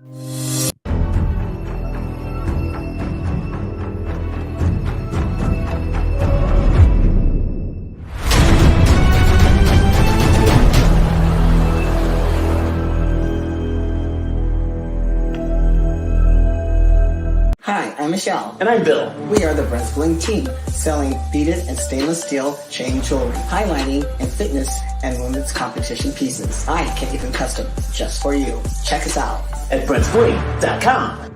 Hi, I'm Michelle. And I'm Bill. We are the Breast Bling team, selling beaded and stainless steel chain jewelry, highlighting and fitness and women's competition pieces. I can even custom just for you. Check us out at BrentsBling.com.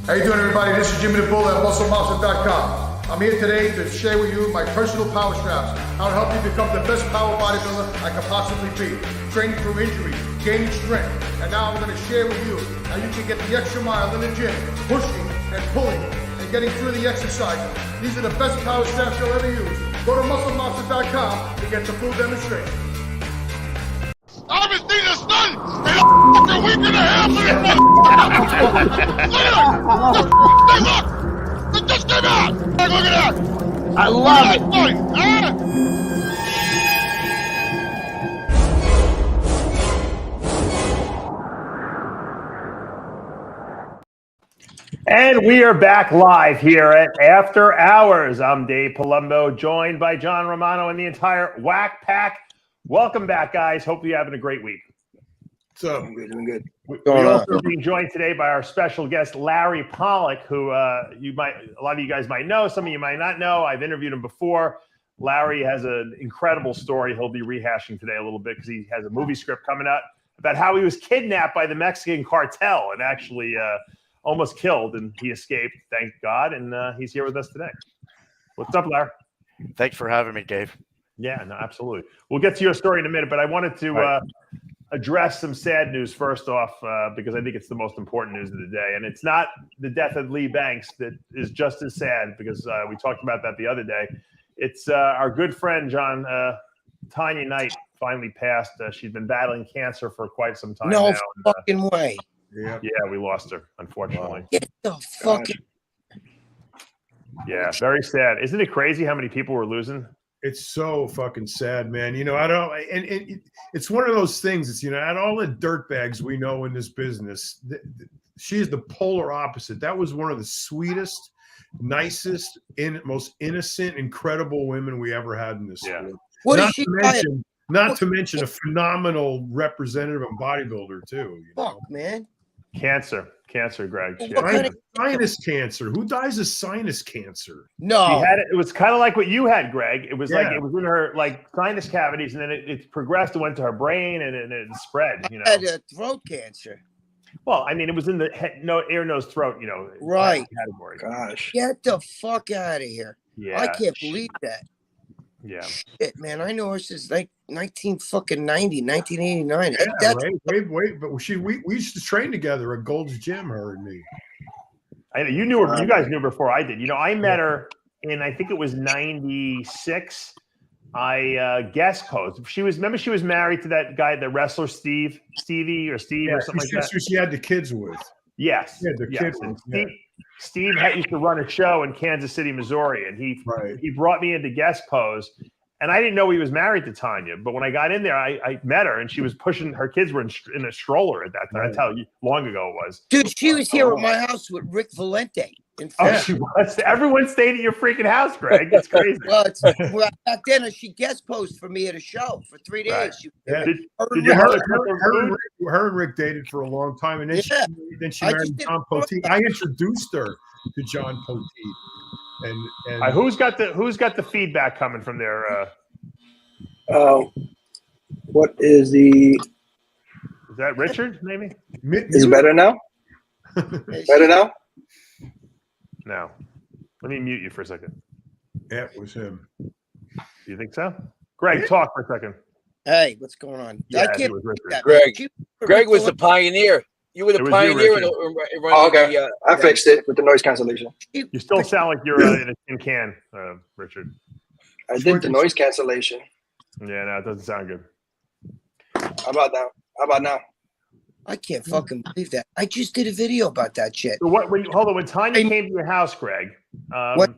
How you doing, everybody? This is Jimmy the Bull at MuscleMonster.com. I'm here today to share with you my personal power straps, how to help you become the best power bodybuilder I can possibly be. Training through injury, gaining strength, and now I'm going to share with you how you can get the extra mile in the gym, pushing and pulling and getting through the exercise. These are the best power straps you'll ever use. Go to MuscleMonster.com to get the full demonstration. I haven't seen the sun in a fucking week and a half. Look! It just came out! Look at that! I love it! And we are back live here at After Hours. I'm Dave Palumbo, joined by John Romano and the entire Whack Pack. Welcome back, guys. Hope you're having a great week. So, doing good. We're also being joined today by our special guest, Larry Pollack, who a lot of you guys might know, some of you might not know. I've interviewed him before. Larry has an incredible story he'll be rehashing today a little bit because he has a movie script coming out about how he was kidnapped by the Mexican cartel and actually almost killed, and he escaped, thank God, and he's here with us today. What's up, Larry? Thanks for having me, Dave. Yeah, no, absolutely. We'll get to your story in a minute, but I wanted to address some sad news first off because I think it's the most important news of the day. And it's not the death of Lee Banks that is just as sad because we talked about that the other day. It's our good friend, John, Tanya Knight finally passed. She's been battling cancer for quite some time now. No fucking way. Yeah, we lost her, unfortunately. Get the fucking... Yeah, very sad. Isn't it crazy how many people we're losing? It's so fucking sad, man. You know, I don't, and it's one of those things. It's, you know, out of all the dirtbags we know in this business, she is the polar opposite. That was one of the sweetest, nicest, most innocent, incredible women we ever had in this sport. Not to mention a phenomenal representative and bodybuilder too. Fuck, man. Cancer, Greg. Sinus cancer. Who dies of sinus cancer? No, she had it. It was kind of like what you had, Greg. It was like it was in her like sinus cavities, and then it progressed and went to her brain, and it spread. You know, had a throat cancer. Well, I mean, it was in the ear, nose, throat. You know, right category. Gosh, get the fuck out of here. Yeah, I can't believe that. Yeah. Shit, man. I know her since like 1989. Yeah, wait. But we used to train together at Gold's Gym, her and me. I know you knew her. You guys knew before I did. You know, I met her in, I think it was 96. I guest posed. She was married to that guy, the wrestler Stevie or something like that. She had the kids with. Yes. Yeah, the kids. And Steve used to run a show in Kansas City, Missouri, and he brought me into guest pose, and I didn't know he was married to Tanya. But when I got in there, I met her, and she was pushing. Her kids were in a stroller at that time. That's how long ago it was. Dude, she was here at my house with Rick Valente. She was. Everyone stayed at your freaking house, Greg. It's crazy. Well, back then she guest posed for me at a show for 3 days. Right. Her and Rick dated for a long time, and then she married John Poteet. I introduced her to John Poteet. And who's got the feedback coming from there? What is the? Is that Richard? Maybe. Is it better now? Better now? No. Let me mute you for a second. Yeah, it was him. Do you think so? Greg, talk for a second. Hey, what's going on? Yeah, I can't Greg was the pioneer. You were the pioneer in okay. I fixed it with the noise cancellation. You still sound like you're in a tin can, Richard. I did the noise cancellation. Yeah, no, it doesn't sound good. How about now? I can't fucking believe that. I just did a video about that shit. So when Tanya came to your house, Greg. What?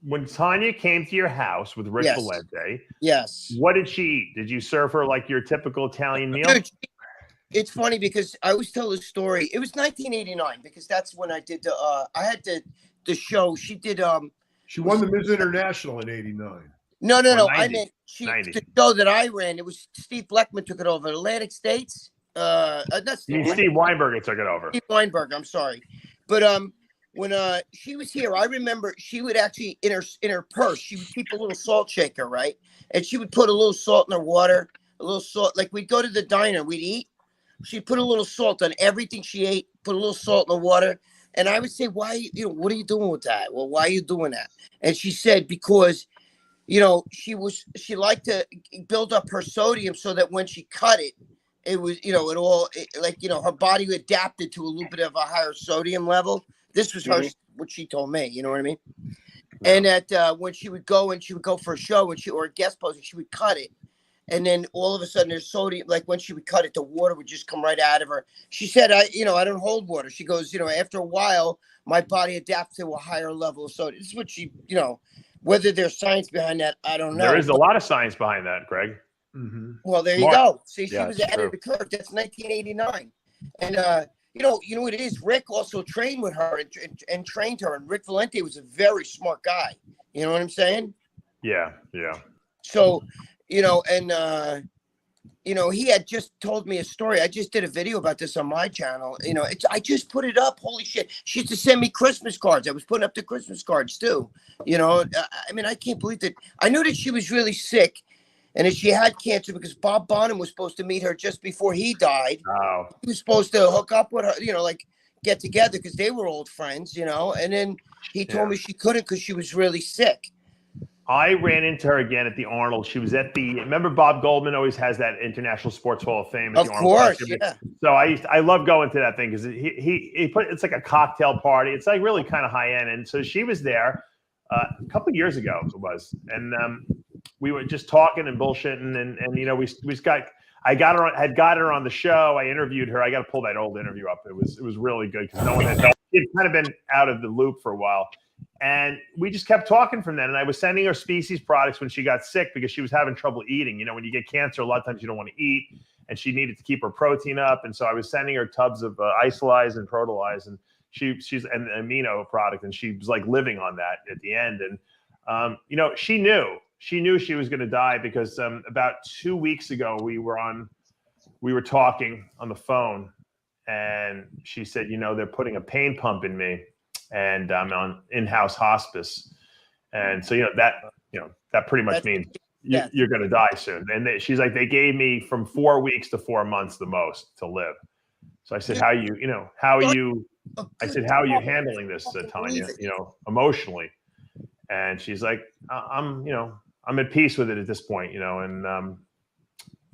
When Tanya came to your house with Rick Valente, yes. What did she eat? Did you serve her like your typical Italian meal? Dude, it's funny because I always tell this story. It was 1989 because that's when I did the. I had the show. She did. She won the Miss International in '89. No. 90, I meant the 90. show that I ran. It was Steve Bleckman took it over. Atlantic States. Not Steve. Steve Weinberger took it over. Steve Weinberg. I'm sorry, but when she was here, I remember she would actually in her purse she would keep a little salt shaker, right? And she would put a little salt in her water, a little salt. Like we'd go to the diner, we'd eat. She'd put a little salt on everything she ate. Put a little salt in the water. And I would say, why, what are you doing with that? Well, why are you doing that? And she said, because, she liked to build up her sodium so that when she cut it, it was, her body adapted to a little bit of a higher sodium level. This was what she told me, you know what I mean? And that when she would go for a show or a guest posting, she would cut it. And then all of a sudden there's sodium, like when she would cut it, the water would just come right out of her. She said, I don't hold water. She goes, after a while, my body adapts to a higher level of sodium. This is what she, whether there's science behind that, I don't know. There is a lot of science behind that, Greg. Mm-hmm. Well, there you go. See, she was ahead of the curve. That's 1989. And, what it is? Rick also trained with her and trained her. And Rick Valente was a very smart guy. You know what I'm saying? Yeah. So, he had just told me a story. I just did a video about this on my channel. I just put it up. Holy shit. She used to send me Christmas cards. I was putting up the Christmas cards too. I can't believe that. I knew that she was really sick and that she had cancer because Bob Bonham was supposed to meet her just before he died. Wow. He was supposed to hook up with her, get together because they were old friends, and then he told me she couldn't because she was really sick. I ran into her again at the Arnold. She was at remember Bob Goldman always has that International Sports Hall of Fame at the Arnold. Of course, yeah. So I love going to that thing because he put, it's like a cocktail party. It's like really kind of high end. And so she was there a couple of years ago it was. And we were just talking and bullshitting and I got her on the show. I interviewed her. I got to pull that old interview up. It was really good because no one had kind of been out of the loop for a while. And we just kept talking from then. And I was sending her species products when she got sick because she was having trouble eating. When you get cancer, a lot of times you don't want to eat. And she needed to keep her protein up. And so I was sending her tubs of Isolyze and Protolize. And she's an amino product. And she was like living on that at the end. And, she knew she was going to die because about 2 weeks ago, we were talking on the phone. And she said, they're putting a pain pump in me. And I'm on in-house hospice, and so that pretty much means you're going to die soon. And she's like, they gave me from 4 weeks to 4 months the most to live. So I said, how are you handling this, Tanya? Emotionally. And she's like, I'm at peace with it at this point. And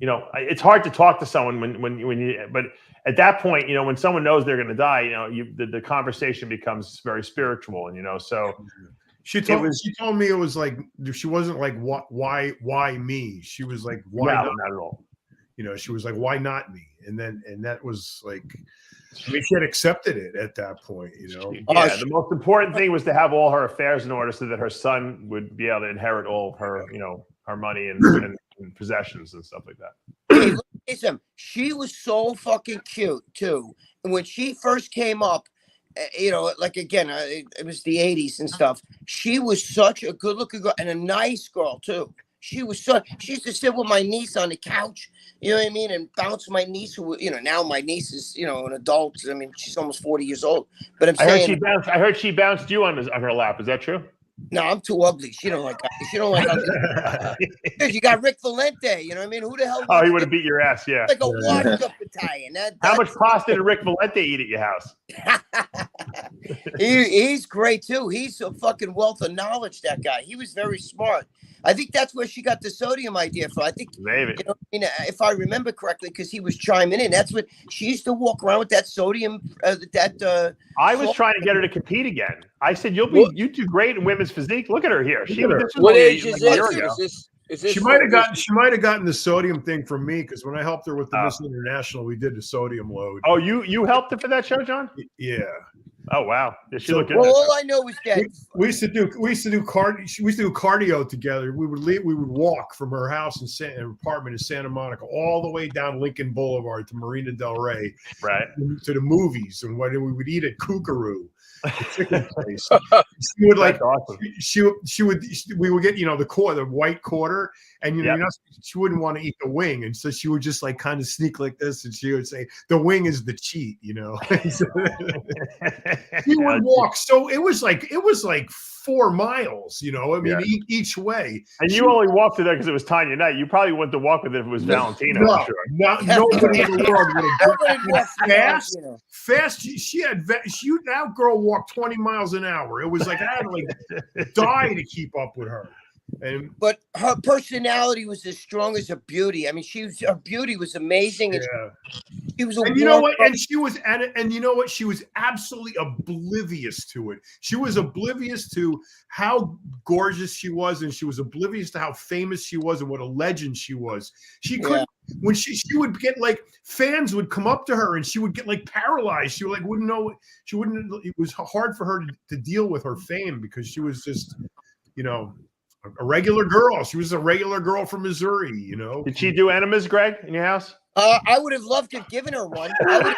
it's hard to talk to someone when you, but at that point, when someone knows they're going to die, the conversation becomes very spiritual. And, so she told me it was like, she wasn't like, why me? She was like, why not at all? She was like, why not me? And that was like, she had accepted it at that point, the most important thing was to have all her affairs in order so that her son would be able to inherit all her, her money and possessions and stuff like that. Listen, she was so fucking cute too. And when she first came up, it was the 80s and stuff. She was such a good looking girl and a nice girl too. She used to sit with my niece on the couch, you know what I mean? And bounce my niece who, now my niece is, an adult. I mean, she's almost 40 years old, but I heard she bounced you on her lap. Is that true? No, I'm too ugly. She don't like that. She don't like ugly. You got Rick Valente. You know what I mean? Who the hell? Oh, he would have beat your ass. Yeah. Like a washed-up Italian. How much pasta did Rick Valente eat at your house? He's great too. He's a fucking wealth of knowledge. That guy. He was very smart. I think that's where she got the sodium idea from. I think maybe. If I remember correctly, because he was chiming in. That's what she used to walk around with that sodium. I was trying to get her to compete again. I said, you do great in women's physique. Look at her here. What age is this? She might have gotten the sodium thing from me because when I helped her with the Miss International, we did the sodium load. Oh, you helped her for that show, John? Yeah. Oh wow, did she So- look good? Well, all I know is that We used to do cardio together. We would walk from her house in an apartment in Santa Monica all the way down Lincoln Boulevard to Marina Del Rey, Right. to the movies, and when we would eat at Kookaroo, the chicken place. She would That's awesome. we would get the white quarter, and Yep. she wouldn't want to eat the wing, and so she would just like kind of sneak like this, and she would say the wing is the cheat, She would walk, so it was like 4 miles, I mean, each way. And you only walked to there because it was Tanya night. You probably went to walk with it if it was Valentino. No, I'm sure. nobody in the world would everybody have walks fast. you know. Fast. That girl walked 20 miles an hour. It was like I had to like die to keep up with her. But her personality was as strong as her beauty. I mean, her beauty was amazing. And she was and you know what? And she was and you know what? She was absolutely oblivious to it. She was oblivious to how gorgeous she was, and she was oblivious to how famous she was and what a legend she was. She couldn't. When she would get like fans would come up to her and she would get like paralyzed. She like wouldn't know. She wouldn't. It was hard for her to deal with her fame because she was just, a regular girl. She was a regular girl from Missouri, Did she do enemas, Greg, in your house? I would have loved to have given her one. I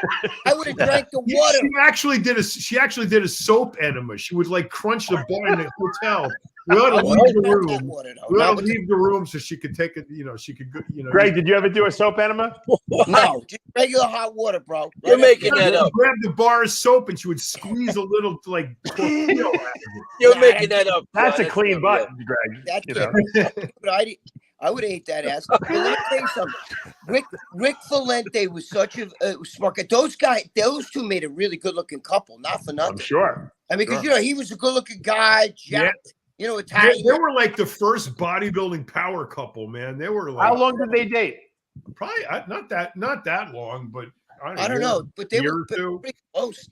would have drank the water. She actually did a soap enema. She would like crunch the bar in the hotel. We ought to leave the room. We ought to leave the room so she could take it. She could go. Greg, did you ever do a soap enema? No, just regular hot water, bro. You're making that up. Grab the bar of soap and she would squeeze a little like torpedo out of it. You're making that up. That's a clean butt, Greg. That's I would hate that ass. But let me tell you something. Rick Valente was such a smart guy. Those two made a really good-looking couple. Not for nothing. I'm sure. I mean, because he was a good-looking guy, jacked. Italian. They were like the first bodybuilding power couple, man. They were like. How long did they date? Probably not that long, but I don't know. But they were pretty close.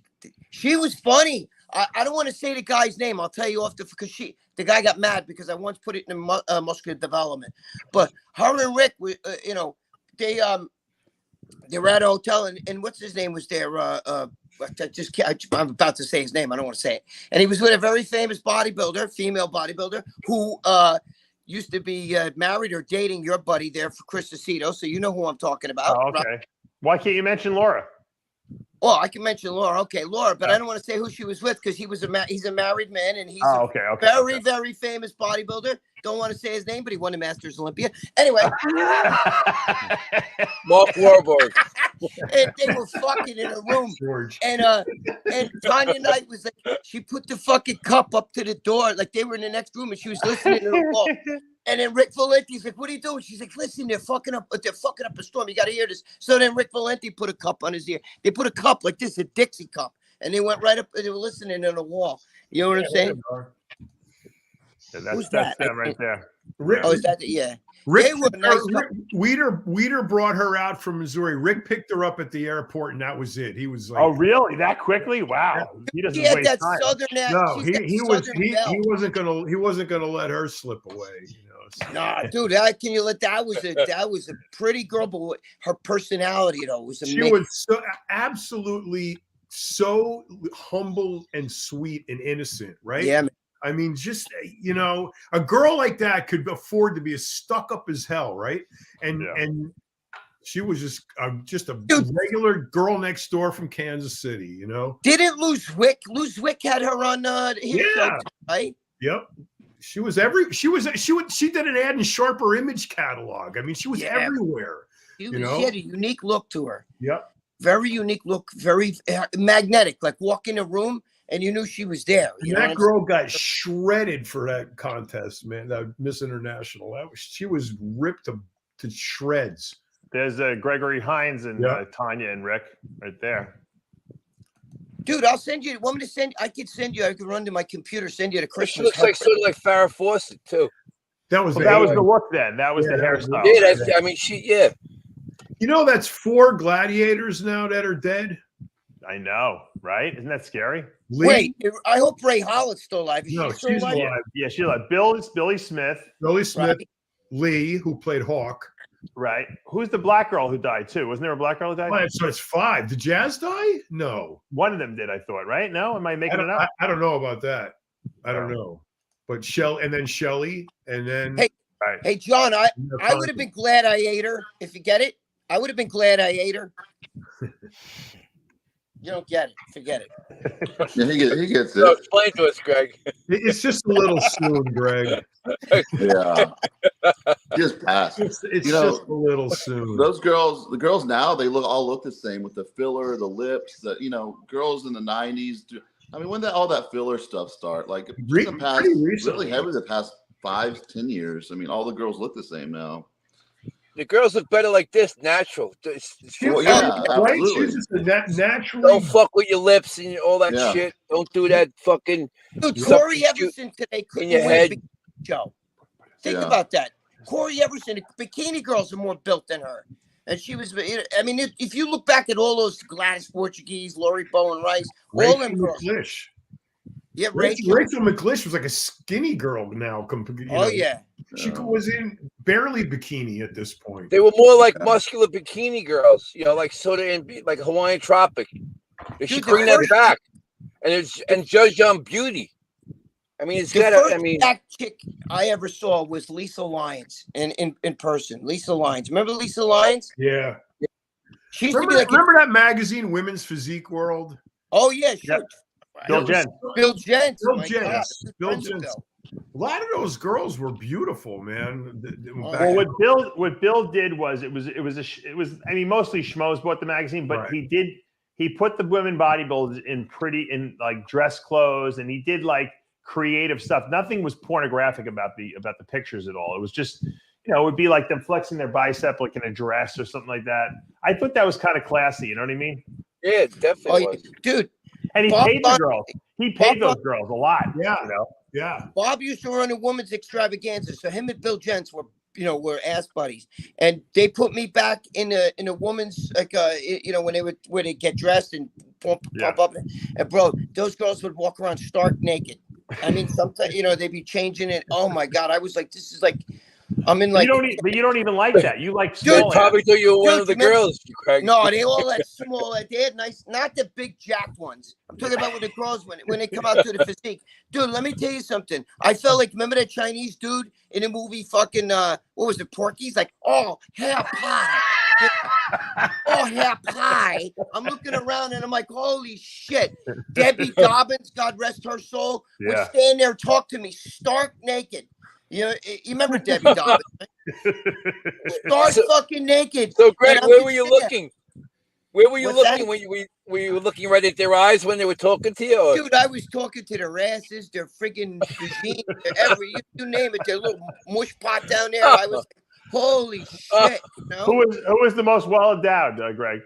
She was funny. I don't want to say the guy's name. I'll tell you off because the guy got mad because I once put it in muscular development. But her and Rick, they were at a hotel and what's his name was there? I'm about to say his name. I don't want to say it. And he was with a very famous bodybuilder, female bodybuilder, who used to be married or dating your buddy there for Chris Aceto. So you know who I'm talking about. Oh, okay. Right? Why can't you mention Laura? Oh, I can mention Laura. Okay, Laura, but I don't want to say who she was with because he's a married man and he's very, very famous bodybuilder. Don't want to say his name, but he won the Masters Olympia. Anyway. Mark Wahlberg. And they were fucking in a room. George. And Tanya Knight was like, she put the fucking cup up to the door. Like they were in the next room and she was listening to the wall. And then Rick Valenti's like, what are you doing? She's like, listen, they're fucking up a storm. You got to hear this. So then Rick Valenti put a cup on his ear. They put a cup like this, a Dixie cup. And they went right up and they were listening to the wall. You know what I'm saying? That's them right there. Rick, is that yeah. Rick Weeder brought her out from Missouri. Rick picked her up at the airport, and that was it. He was like, "Oh, really? That quickly? Wow!" He doesn't waste that time. Southern. No, he wasn't gonna let her slip away. So. Nah, dude, that was a pretty girl, but her personality though was amazing. She was so absolutely so humble and sweet and innocent, right? Yeah. Man. I mean, just a girl like that could afford to be as stuck up as hell, right? And she was just a regular girl next door from Kansas City, Didn't Lou Zwick had her on his show, right? Yep. She did an ad in Sharper Image catalog. I mean, she was everywhere. She had a unique look to her. Yep. Very unique look, very magnetic. Like walk in a room and you knew she was there. That girl got shredded for that contest, man. That Miss International. She was ripped to shreds. There's Gregory Hines and Tanya and Rick right there. Dude, I'll send you. Want me to send? I could run to my computer, send you the Christmas. She looks sort of like Farrah Fawcett too. That was the look then. That was the hairstyle. Yeah, that's 4 gladiators now that are dead. I know, right? Isn't that scary? Wait, I hope Ray Hollett's still alive. Is no, she still she's alive. Yeah, she's alive. Billy Smith. Billy Smith, right. Lee, who played Hawk. Right. Who's the black girl who died too? Wasn't there a black girl who died? Well, so it's 5. Did Jazz die? No. One of them did, I thought, right? No? Am I making it up? I don't know about that. I don't know. But Shelly, and then Hey, John, I would have been glad I ate her. If you get it, I would have been glad I ate her. You don't get it. Forget it. Yeah, he gets So it. explain to us, Greg. It's just a little soon, Greg. Yeah. Just pass. It's You know, just a little soon. Those girls, the girls now, they all look the same with the filler, the lips, girls in the 90s. I mean, when did all that filler stuff start? Like the past, really heavy the past 5-10 years. I mean, all the girls look the same now. The girls look better like this, natural. Well, yeah, absolutely. Naturally. Don't fuck with your lips and all that shit. Don't do that fucking. Dude, Corey Everson today couldn't your win head. a bikini show. Think about that. Corey Everson, bikini girls are more built than her. And she was, I mean, if you look back at all those Gladys Portuguese, Lori Bowen Rice, all them girls. McLish. Yeah, Rachel McLish was like a skinny girl now. She was in barely bikini at this point. They were more like muscular bikini girls, like Soda and like Hawaiian Tropic. They should bring that back, and judge on beauty. I mean, it's got. I mean, black chick I ever saw was Lisa Lyons in person. Lisa Lyons, remember Lisa Lyons? Yeah. She used remember, to be like remember that magazine, Women's Physique World? Oh yeah, sure. Yep. Bill Jens. Bill Jens. Bill Jens. A lot of those girls were beautiful, man. Well, what Bill did was it was I mean, mostly schmoes bought the magazine, but he put the women bodybuilders in like dress clothes, and he did like creative stuff. Nothing was pornographic about the pictures at all. It was just, it would be like them flexing their bicep like in a dress or something like that. I thought that was kind of classy. You know what I mean? Yeah, definitely. Oh, dude. And he paid the girls. He paid those girls a lot. Yeah. Yeah. Bob used to run a women's extravaganza, so him and Bill Jens were ass buddies, and they put me back in a woman's when they get dressed and pump up, and bro, those girls would walk around stark naked. I mean, sometimes they'd be changing it. Oh my god, I was like, this is like. I'm in like. You don't even like that. You like small. Dude, probably thought you were one of the girls, Craig. No, they all had small. They had nice, not the big jacked ones. I'm talking about when the girls when they come out to the physique. Dude, let me tell you something. I felt like, remember that Chinese dude in the movie fucking what was it, Porky's? Like, oh, hair pie. Oh, hair pie. I'm looking around and I'm like, holy shit. Debbie Dobbins, God rest her soul, would stand there and talk to me stark naked. You remember Debbie Dobbins? Stark fucking naked. So, Greg, where were you looking? Where were you looking? Were you looking right at their eyes when they were talking to you? Or? Dude, I was talking to their asses, their friggin' cuisine, you name it, their little mush pot down there. I was like, holy shit. Who was the most well endowed, Greg?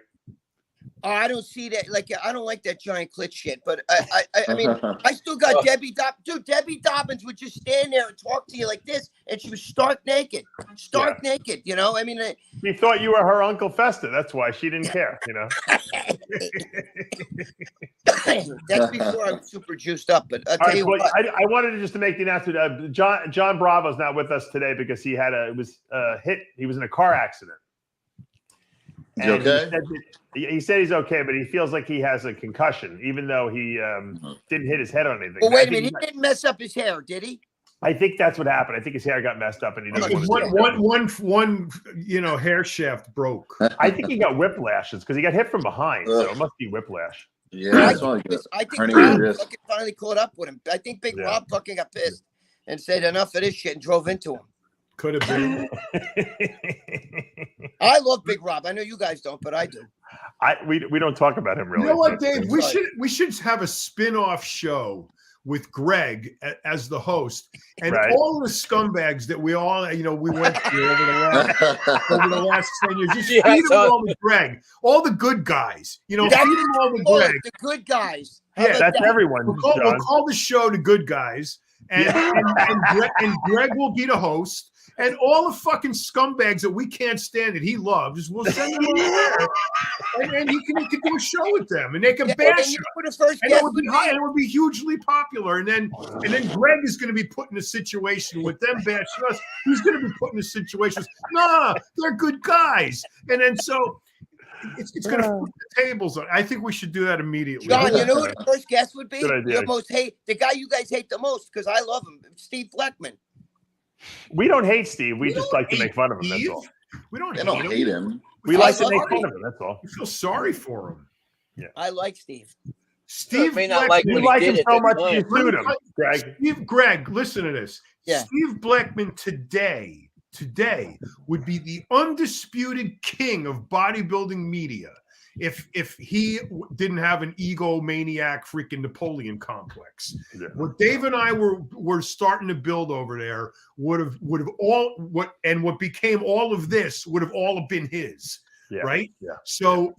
Oh, I don't see that. Like, I don't like that giant clit shit. But I mean, I still got Debbie Dobbins. Dude, Debbie Dobbins would just stand there and talk to you like this, and she was stark naked. Naked. I mean, she thought you were her Uncle Festa. That's why she didn't care. That's before I was super juiced up. But I'll tell you what. I wanted just to make the announcement. John Bravo's not with us today because he had hit. He was in a car accident. Is he okay? He said he's okay, but he feels like he has a concussion, even though he didn't hit his head on anything. Well, wait a minute. He didn't mess up his hair, did he? I think that's what happened. I think his hair got messed up, and he doesn't one hair shaft broke. I think he got whiplashes because he got hit from behind, so it must be whiplash. Yeah, I think Rob fucking finally caught up with him. I think Big Rob fucking got pissed and said enough of this shit and drove into him. Could have been. I love Big Rob. I know you guys don't, but I do. We don't talk about him really. You know what, Dave? We should have a spin-off show with Greg as the host, and all the scumbags that we all we went through over the last 10 years. Just feed them all to Greg. All the good guys. Feed them all to Greg. The good guys. That's everyone. We'll call the show the Good Guys, and Greg will be the host. And all the fucking scumbags that we can't stand that he loves, we'll send them over there. and he can do a show with them, and they can Yeah, bash and him. the first And guest it would be high, and it would be hugely popular. And then Greg is going to be put in a situation with them bashing us. He's going to be put in a situation. Nah, they're good guys. And then so it's going to flip the tables. I think we should do that immediately. John, you know who the first guest would be? Good idea. Your most hate, the guy you guys hate the most, because I love him, Steve Blackman. We don't hate Steve. We just like to make fun of him. That's all. We don't hate him. We like to make fun of him. That's all. We feel sorry for him. Yeah. I like Steve. Steve may not like you what like he him did so at much the you time. sued him, Greg. Greg, listen to this. Yeah. Steve Blackman today would be the undisputed king of bodybuilding media if he didn't have an egomaniac freaking Napoleon complex. Yeah. What Dave and I were starting to build over there would have all what became all of this would have all been his. Yeah. Right. Yeah. So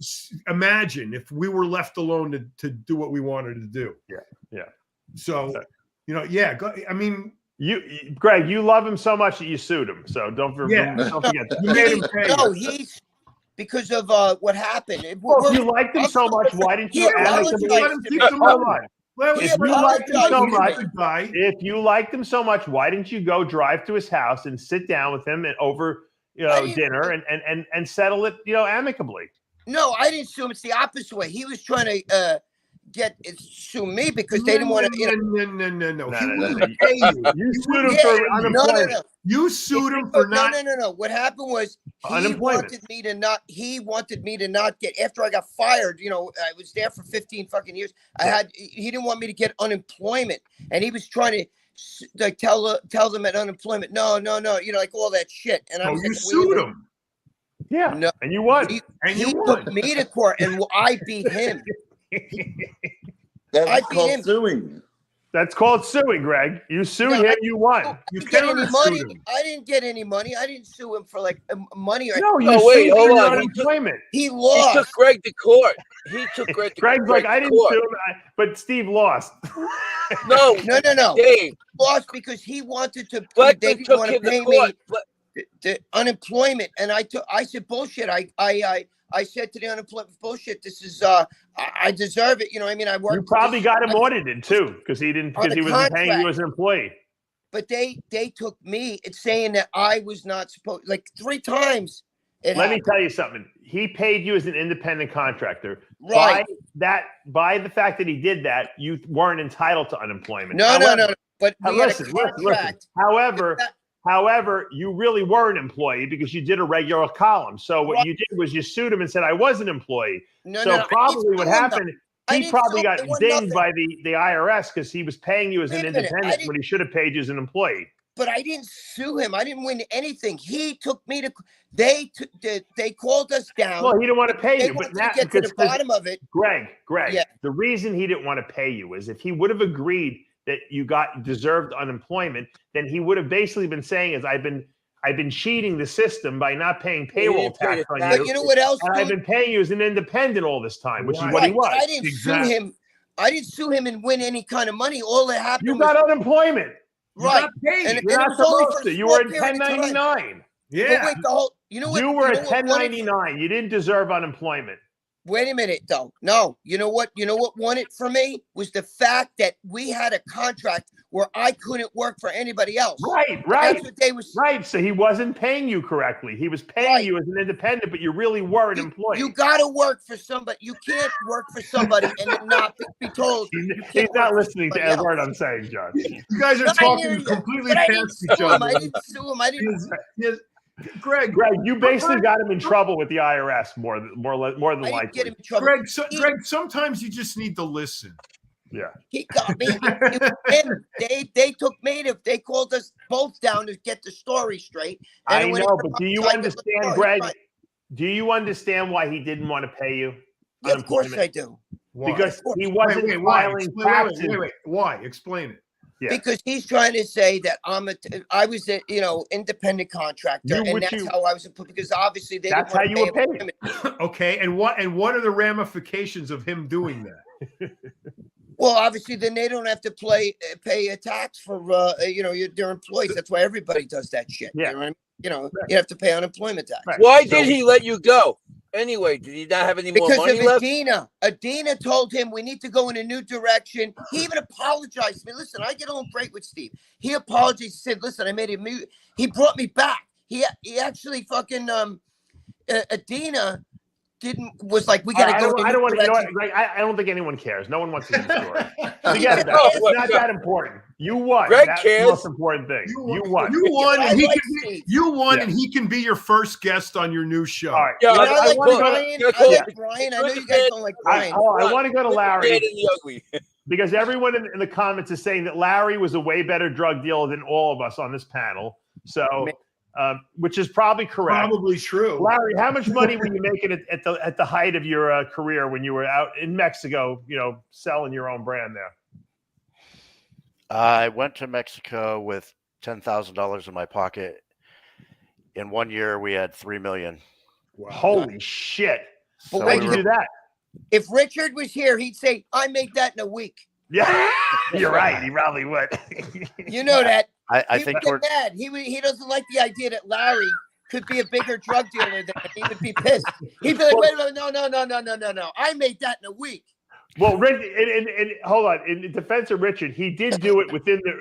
imagine if we were left alone to do what we wanted to do. Yeah. Yeah. So, I mean, Greg, you love him so much that you sued him. So don't forget. You made him pay. No, he's because of what happened. Well, if you liked him so much, why didn't you ask him? If you liked him so much, if you liked him so much, why didn't you go drive to his house and sit down with him and over dinner and settle it, amicably? No, I didn't sue him. It's the opposite way. He was trying to sue me because they didn't want to. No. You sued him for unemployment. No. You sued him for not. No. What happened was he wanted me to not. He wanted me to not get after I got fired. I was there for 15 fucking years. He didn't want me to get unemployment, and he was trying to tell them at unemployment. No. Like all that shit. And I was you sued him. Yeah. No, and you won. He took me to court, and I beat him. That's called suing. That's called suing, Greg. You sued him, you won. You get any money? I didn't get any money. I didn't sue him for like money. No, you sued him for unemployment. He lost. He took Greg to court. Greg's like, I didn't sue him, but Steve lost. No. Dave lost because he wanted to. They didn't want to pay me the unemployment, and I said bullshit. I said to the unemployment, bullshit. This is I deserve it. I mean, I worked. You probably got him audited too, because he wasn't paying you as an employee. But they took me. It's saying that I was not supposed. Like 3 times. Let me tell you something. He paid you as an independent contractor. Right. By the fact that he did that, you weren't entitled to unemployment. No. But listen. However, you really were an employee because you did a regular column. So what you did was you sued him and said, I was an employee. Probably what happened, he probably got dinged by the IRS because he was paying you as an independent when he should have paid you as an employee. But I didn't sue him. I didn't win anything. He took me to. They called us down. Well, he didn't want to pay you, but now to get to the bottom of it. Greg. Yeah. The reason he didn't want to pay you is if he would have agreed that you deserved unemployment, then he would have basically been saying is I've been cheating the system by not paying payroll tax on you. You know what else? And I've been paying you as an independent all this time, which is what he was. I didn't sue him. I didn't sue him and win any kind of money. All that happened. You got unemployment. Right. And you're not supposed to. You were in 1099. Yeah. You know what? You were at 1099. You didn't deserve unemployment. Wait a minute, though. No, you know what? You know what won it for me was the fact that we had a contract where I couldn't work for anybody else. Right. That's what they was. Right. So he wasn't paying you correctly. He was paying you as an independent, but you really were an employee. You got to work for somebody. You can't work for somebody and then not be told. He's not listening to every word I'm saying, John. You guys are talking completely past each other. I didn't sue him. I didn't. Greg, you basically got him in trouble with the IRS more than likely. Get him in trouble. Greg, sometimes you just need to listen. Yeah. He got me. They took me to. They called us both down to get the story straight. I know, but do you understand, Greg? Do you understand why he didn't want to pay you? Yeah, of course I do. Why? Because he wasn't filing taxes. Wait. Why? Explain it. Yeah. Because he's trying to say that I was a independent contractor, and that's how I was put. Because obviously that's how you were paid. Okay, and what are the ramifications of him doing that? Well, obviously, then they don't have to pay a tax for their employees. That's why everybody does that shit. Yeah. You know what I mean? You have to pay unemployment tax. Right. Why did he let you go anyway? Did he not have any more Because money of left? Adina. Adina told him we need to go in a new direction. He even apologized to me. Listen, I get along great with Steve. He apologized. He said, listen, I made a move. He brought me back. He actually fucking Adina was like, we got to go. I don't want to. You know what? Like, I don't think anyone cares. No one wants to hear the story. Forget that. Oh, It's not that important. You won. Greg That's cares. the most important thing. You won. You won, and he can be, Steve. you won, Yeah. and he can be your first guest on your new show. All right. Yeah, You know, I like want to go Brian. to. I like Brian. I know you guys don't like Brian. I want to go to The Larry bad and the ugly. because everyone in the comments is saying that Larry was a way better drug dealer than all of us on this panel. So, which is probably correct. Probably true. Larry, how much money were you making at the height of your career when you were out in Mexico? You know, selling your own brand there. I went to Mexico with $10,000 in my pocket. In 1 year, we had $3 million. Wow. Holy shit! So How'd we you were- do that? If Richard was here, he'd say, I made that in a week. Yeah, you're right. He probably would. You know that. I He think would get mad. He doesn't like the idea that Larry could be a bigger drug dealer than him. He would be pissed. He'd be like, wait a minute, no. I made that in a week. Well, Rick, and hold on. In defense of Richard, he did do it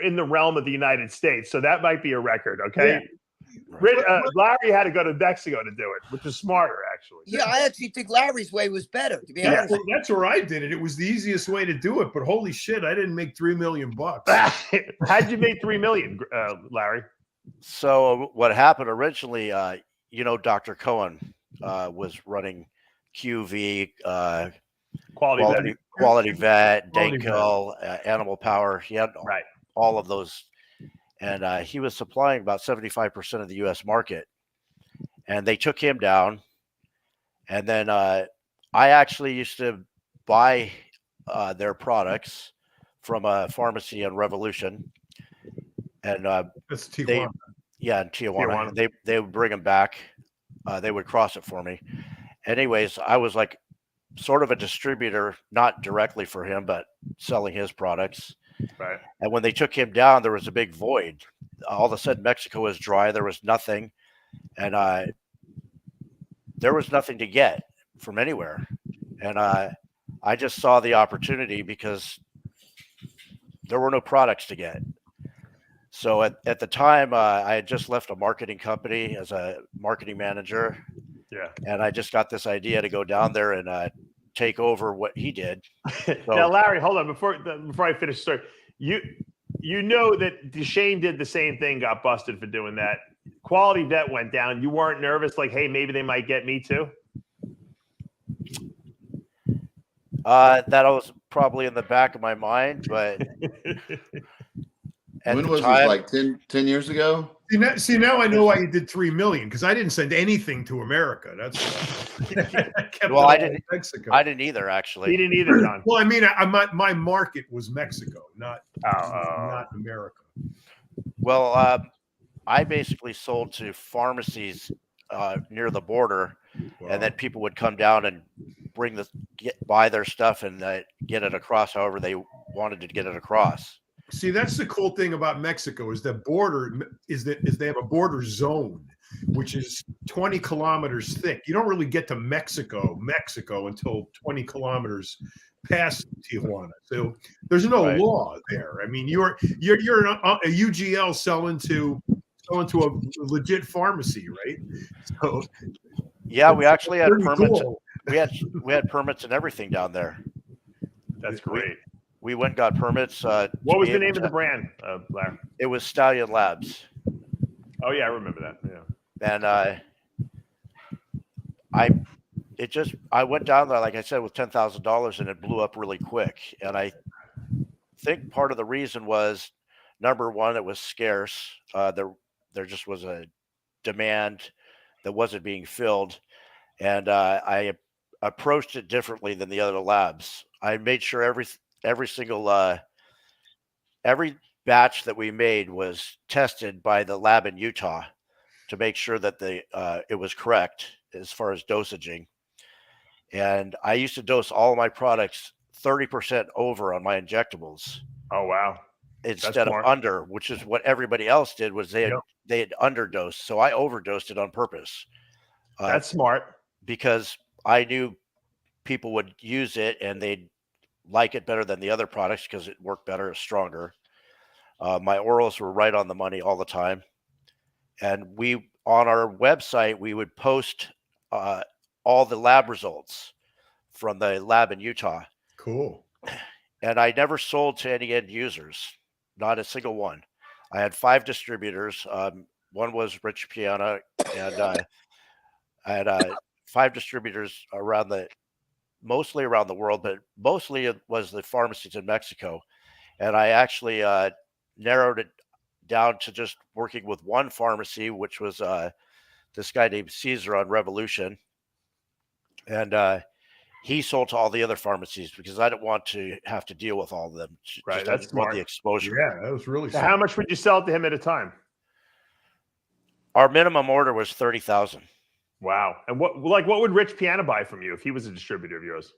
in the realm of the United States, so that might be a record. Okay, Larry had to go to Mexico to do it, which is smarter, actually. Yeah, I actually think Larry's way was better, to be Yeah, honest. well, that's where I did it. It was the easiest way to do it, but holy shit, I didn't make $3 million. How'd you make $3 million, Larry? So what happened originally, Dr. Cohen was running QV, Quality Vet, Danco, Animal Power. He had all of those. And he was supplying about 75% of the U.S. market. And they took him down. And then I actually used to buy their products from a pharmacy in Revolution. And that's Tijuana. In Tijuana. They would bring them back. They would cross it for me. Anyways, I was like sort of a distributor, not directly for him, but selling his products. Right. And when they took him down, there was a big void. All of a sudden, Mexico was dry. There was nothing. And there was nothing to get from anywhere. And I just saw the opportunity because there were no products to get. So at the time, I had just left a marketing company as a marketing manager. Yeah. And I just got this idea to go down there and take over what he did. Now, Larry, hold on. Before I finish the story, you know that Deshane did the same thing, got busted for doing that. Quality Vet went down. You weren't nervous, like, hey, maybe they might get me too? That was probably in the back of my mind, but when was this, like 10 years ago? See, now I know why you did $3 million, because I didn't send anything to America. That's well, I didn't. Mexico. I didn't either, actually. He didn't either, John. Well, I mean, my market was Mexico, not America. Well, I basically sold to pharmacies near the border, and then people would come down and buy their stuff and get it across however they wanted to get it across. See, that's the cool thing about Mexico is that they have a border zone, which is 20 kilometers thick. You don't really get to Mexico until 20 kilometers past Tijuana. So there's no law there. I mean, you're a UGL selling to a legit pharmacy, right? So yeah, we actually had permits. Cool. We had permits and everything down there. That's great. We went and got permits. What was the name of the brand, Larry? It was Stallion Labs. Oh yeah, I remember that. Yeah. And I went down there, like I said, with $10,000, and it blew up really quick. And I think part of the reason was, number one, it was scarce. There just was a demand that wasn't being filled, and I approached it differently than the other labs. I made sure every single every batch that we made was tested by the lab in Utah to make sure that it was correct as far as dosaging. And I used to dose all of my products 30% over on my injectables. Oh wow! Instead of under, which is what everybody else did. Was they had underdosed, so I overdosed it on purpose. That's smart. Because I knew people would use it and they'd like it better than the other products because it worked better, it's stronger. My orals were right on the money all the time. And we, on our website, we would post all the lab results from the lab in Utah. Cool. And I never sold to any end users, not a single one. I had 5 distributors. One was Rich Piana, and I had 5 distributors mostly around the world, but mostly it was the pharmacies in Mexico. And I actually narrowed it down to just working with one pharmacy, which was this guy named Caesar on Revolution. And he sold to all the other pharmacies because I didn't want to have to deal with all of them. Right, just that's smart. the exposure. Yeah, that was really. So how much would you sell to him at a time? Our minimum order was 30,000. Wow. And what would Rich Piana buy from you if he was a distributor of yours?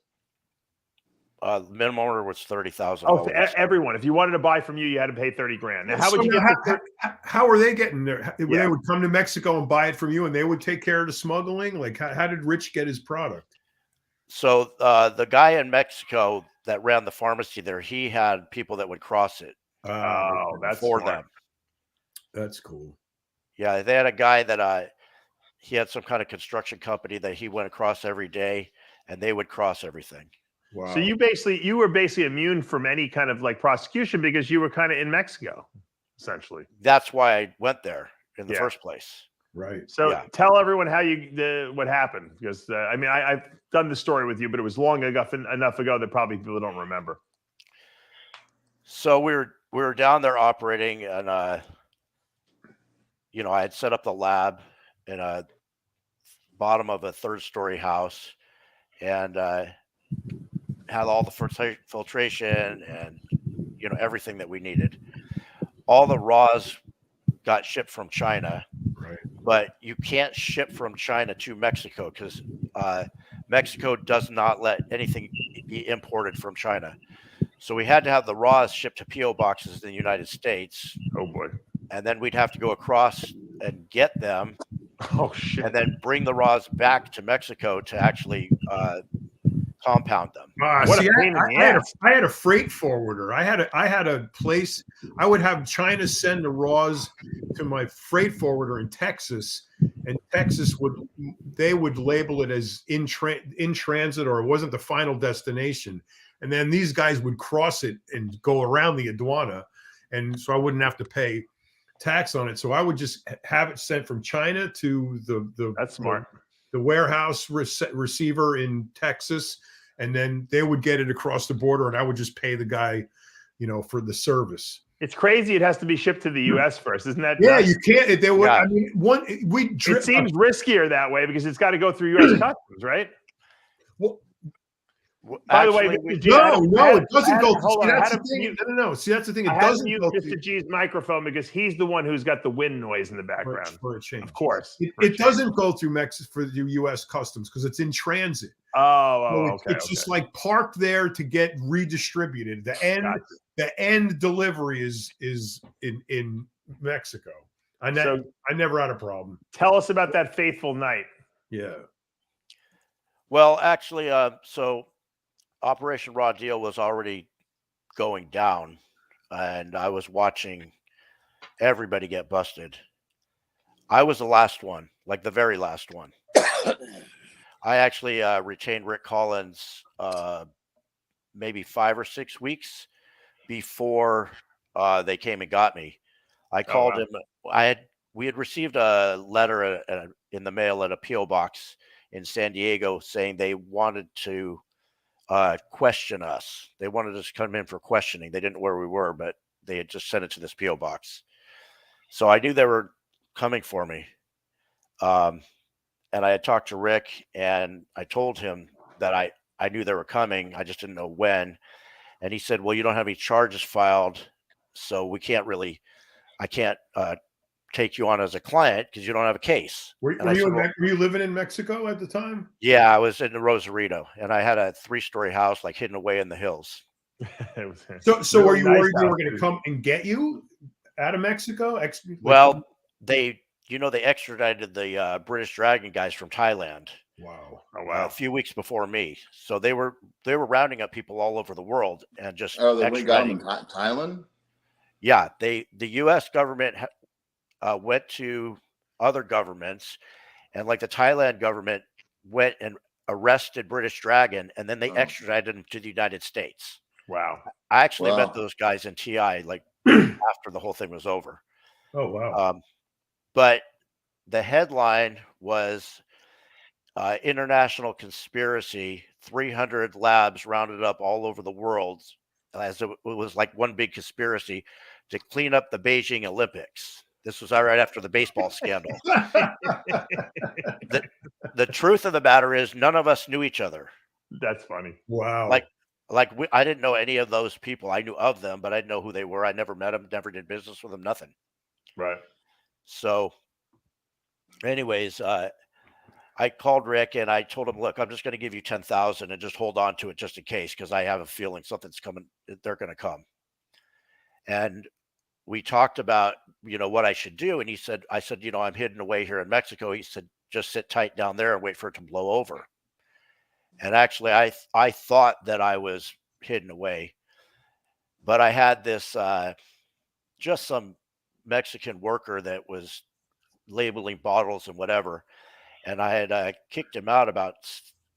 Minimum order was 30,000. Oh, everyone. If you wanted to buy from you, you had to pay 30 grand. Now, how would you get how are they getting there? They would come to Mexico and buy it from you, and they would take care of the smuggling. Like, how did Rich get his product? So the guy in Mexico that ran the pharmacy there, he had people that would cross it. That's for smart. them. That's cool. Yeah, they had a guy that he had some kind of construction company that he went across every day, and they would cross everything. Wow. So you were basically immune from any kind of like prosecution because you were kind of in Mexico, essentially. That's why I went there in the first place. Right. So tell everyone how what happened, because I mean I've done the story with you, but it was long enough ago that probably people don't remember. So we were down there operating, and I had set up the lab in a bottom of a 3rd-story house, and had all the filtration and everything that we needed. All the raws got shipped from China, right? But you can't ship from China to Mexico because Mexico does not let anything be imported from China. So we had to have the raws shipped to PO boxes in the United States. Oh boy! And then we'd have to go across and get them. Oh shit! And then bring the raws back to Mexico to actually compound them. I had a freight forwarder. I had a place. I would have China send the raws to my freight forwarder in Texas, and Texas would label it as in transit, or it wasn't the final destination. And then these guys would cross it and go around the aduana, and so I wouldn't have to pay tax on it. So I would just have it sent from China to that's smart. The warehouse receiver in Texas, and then they would get it across the border, and I would just pay the guy, for the service. It's crazy. It has to be shipped to the U.S. first, isn't that? Yeah, nuts? you can't. They would. Yeah. I mean, it seems riskier that way because it's got to go through U.S. customs, right? Well, by the way, no, it doesn't go. No. See, that's the thing. It doesn't go to Mr. G's microphone because he's the one who's got the wind noise in the background. For a change, of course. It doesn't go through Mexico for the U.S. customs because it's in transit. Okay. It's just like parked there to get redistributed. The end delivery is in Mexico. I never had a problem. Tell us about that fateful night. Yeah. Well, actually, so Operation Raw Deal was already going down, and I was watching everybody get busted. I was the last one, like the very last one. I actually retained Rick Collins maybe 5 or 6 weeks before they came and got me. I called him. We had received a letter in the mail at a PO box in San Diego saying they wanted to question us. They wanted us to come in for questioning. They didn't know where we were, but they had just sent it to this PO box. So I knew they were coming for me. And I had talked to Rick, and I told him that I knew they were coming. I just didn't know when. And he said, well, you don't have any charges filed, so I can't take you on as a client because you don't have a case. Were you living in Mexico at the time? Yeah, I was in Rosarito, and I had a 3-story house like hidden away in the hills. So were you worried they were going to come and get you out of Mexico? Well, they extradited the British Dragon guys from Thailand. Wow. Oh wow. A few weeks before me. So they were rounding up people all over the world and just Oh, they got them extraditing. in Thailand. Yeah, the U.S. government went to other governments, and like the Thailand government went and arrested British Dragon, and then they extradited him to the United States. Wow. I actually Wow. met those guys in TI like after the whole thing was over. Oh wow. But the headline was international conspiracy, 300 labs rounded up all over the world, as it was like one big conspiracy to clean up the Beijing Olympics. This was right after the baseball scandal. The truth of the matter is none of us knew each other. That's funny. Wow. I didn't know any of those people. I knew of them, but I didn't know who they were. I never met them, never did business with them, nothing. Right. So anyways, I called Rick and I told him, look, I'm just going to give you 10,000 and just hold on to it just in case, because I have a feeling something's coming. They're going to come. And we talked about, what I should do. And I said, I'm hidden away here in Mexico. He said, just sit tight down there and wait for it to blow over. And actually, I thought that I was hidden away, but I had this, just some Mexican worker that was labeling bottles and whatever. And I had kicked him out about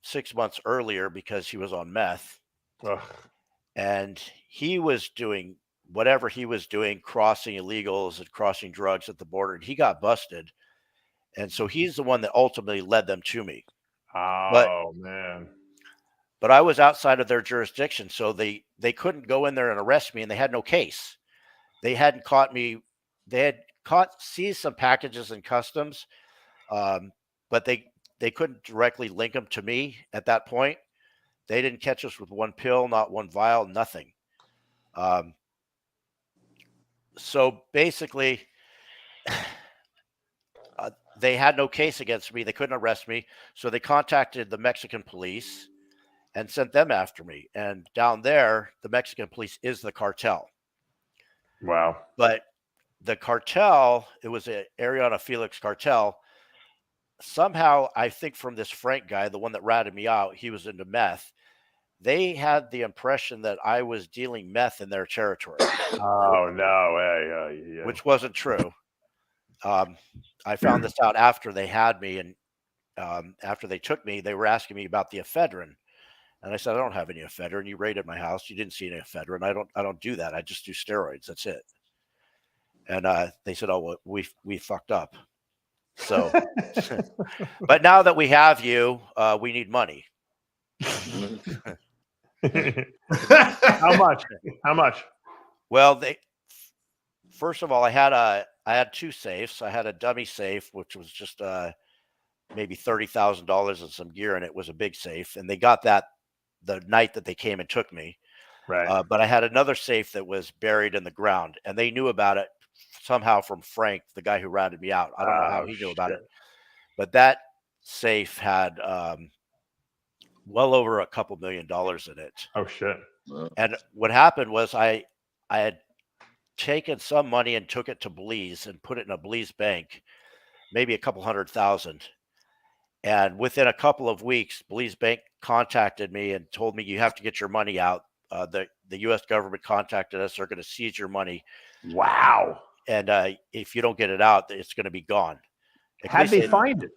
6 months earlier because he was on meth. Ugh. And he was doing whatever he was doing, crossing illegals and crossing drugs at the border. And he got busted. And so he's the one that ultimately led them to me. Oh, man. But I was outside of their jurisdiction. So they couldn't go in there and arrest me, and they had no case. They hadn't caught me. They had seized some packages in customs. But they couldn't directly link them to me at that point. They didn't catch us with one pill, not one vial, nothing. So basically, they had no case against me. They couldn't arrest me. So they contacted the Mexican police and sent them after me. And down there, the Mexican police is the cartel. Wow. But the cartel, it was an Ariana Felix cartel. Somehow, I think from this Frank guy, the one that ratted me out, he was into meth. They had the impression that I was dealing meth in their territory. Oh, no way. Yeah. Which wasn't true. I found this out after they had me, and after they took me, they were asking me about the ephedrine. And I said, I don't have any ephedrine. You raided my house. You didn't see any ephedrine. I don't do that. I just do steroids. That's it. And they said, oh, well, we fucked up. So, but now that we have you, we need money. How much? Well, first of all, I had two safes. I had a dummy safe, which was just maybe $30,000 and some gear, and it was a big safe. And they got that the night that they came and took me. Right. But I had another safe that was buried in the ground, and they knew about it somehow from Frank, the guy who ratted me out. I don't know how he knew about it, but that safe had well over $2 million in it. Oh shit. And what happened was I had taken some money and took it to Belize and put it in a Belize bank, maybe $200,000. And within a couple of weeks, Belize Bank contacted me and told me, you have to get your money out. The U.S. government contacted us. They're going to seize your money. Wow. And if you don't get it out, it's going to be gone. How'd they find it?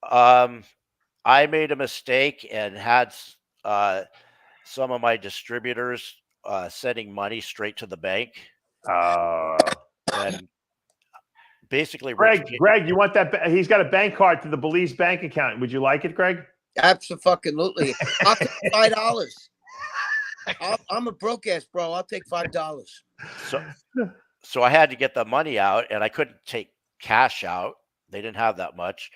I made a mistake and had some of my distributors sending money straight to the bank. And basically, Greg, you want that? He's got a bank card to the Belize bank account. Would you like it, Greg? Absolutely. I'll take $5. I'm a broke ass bro. I'll take $5. So I had to get the money out, and I couldn't take cash out. They didn't have that much.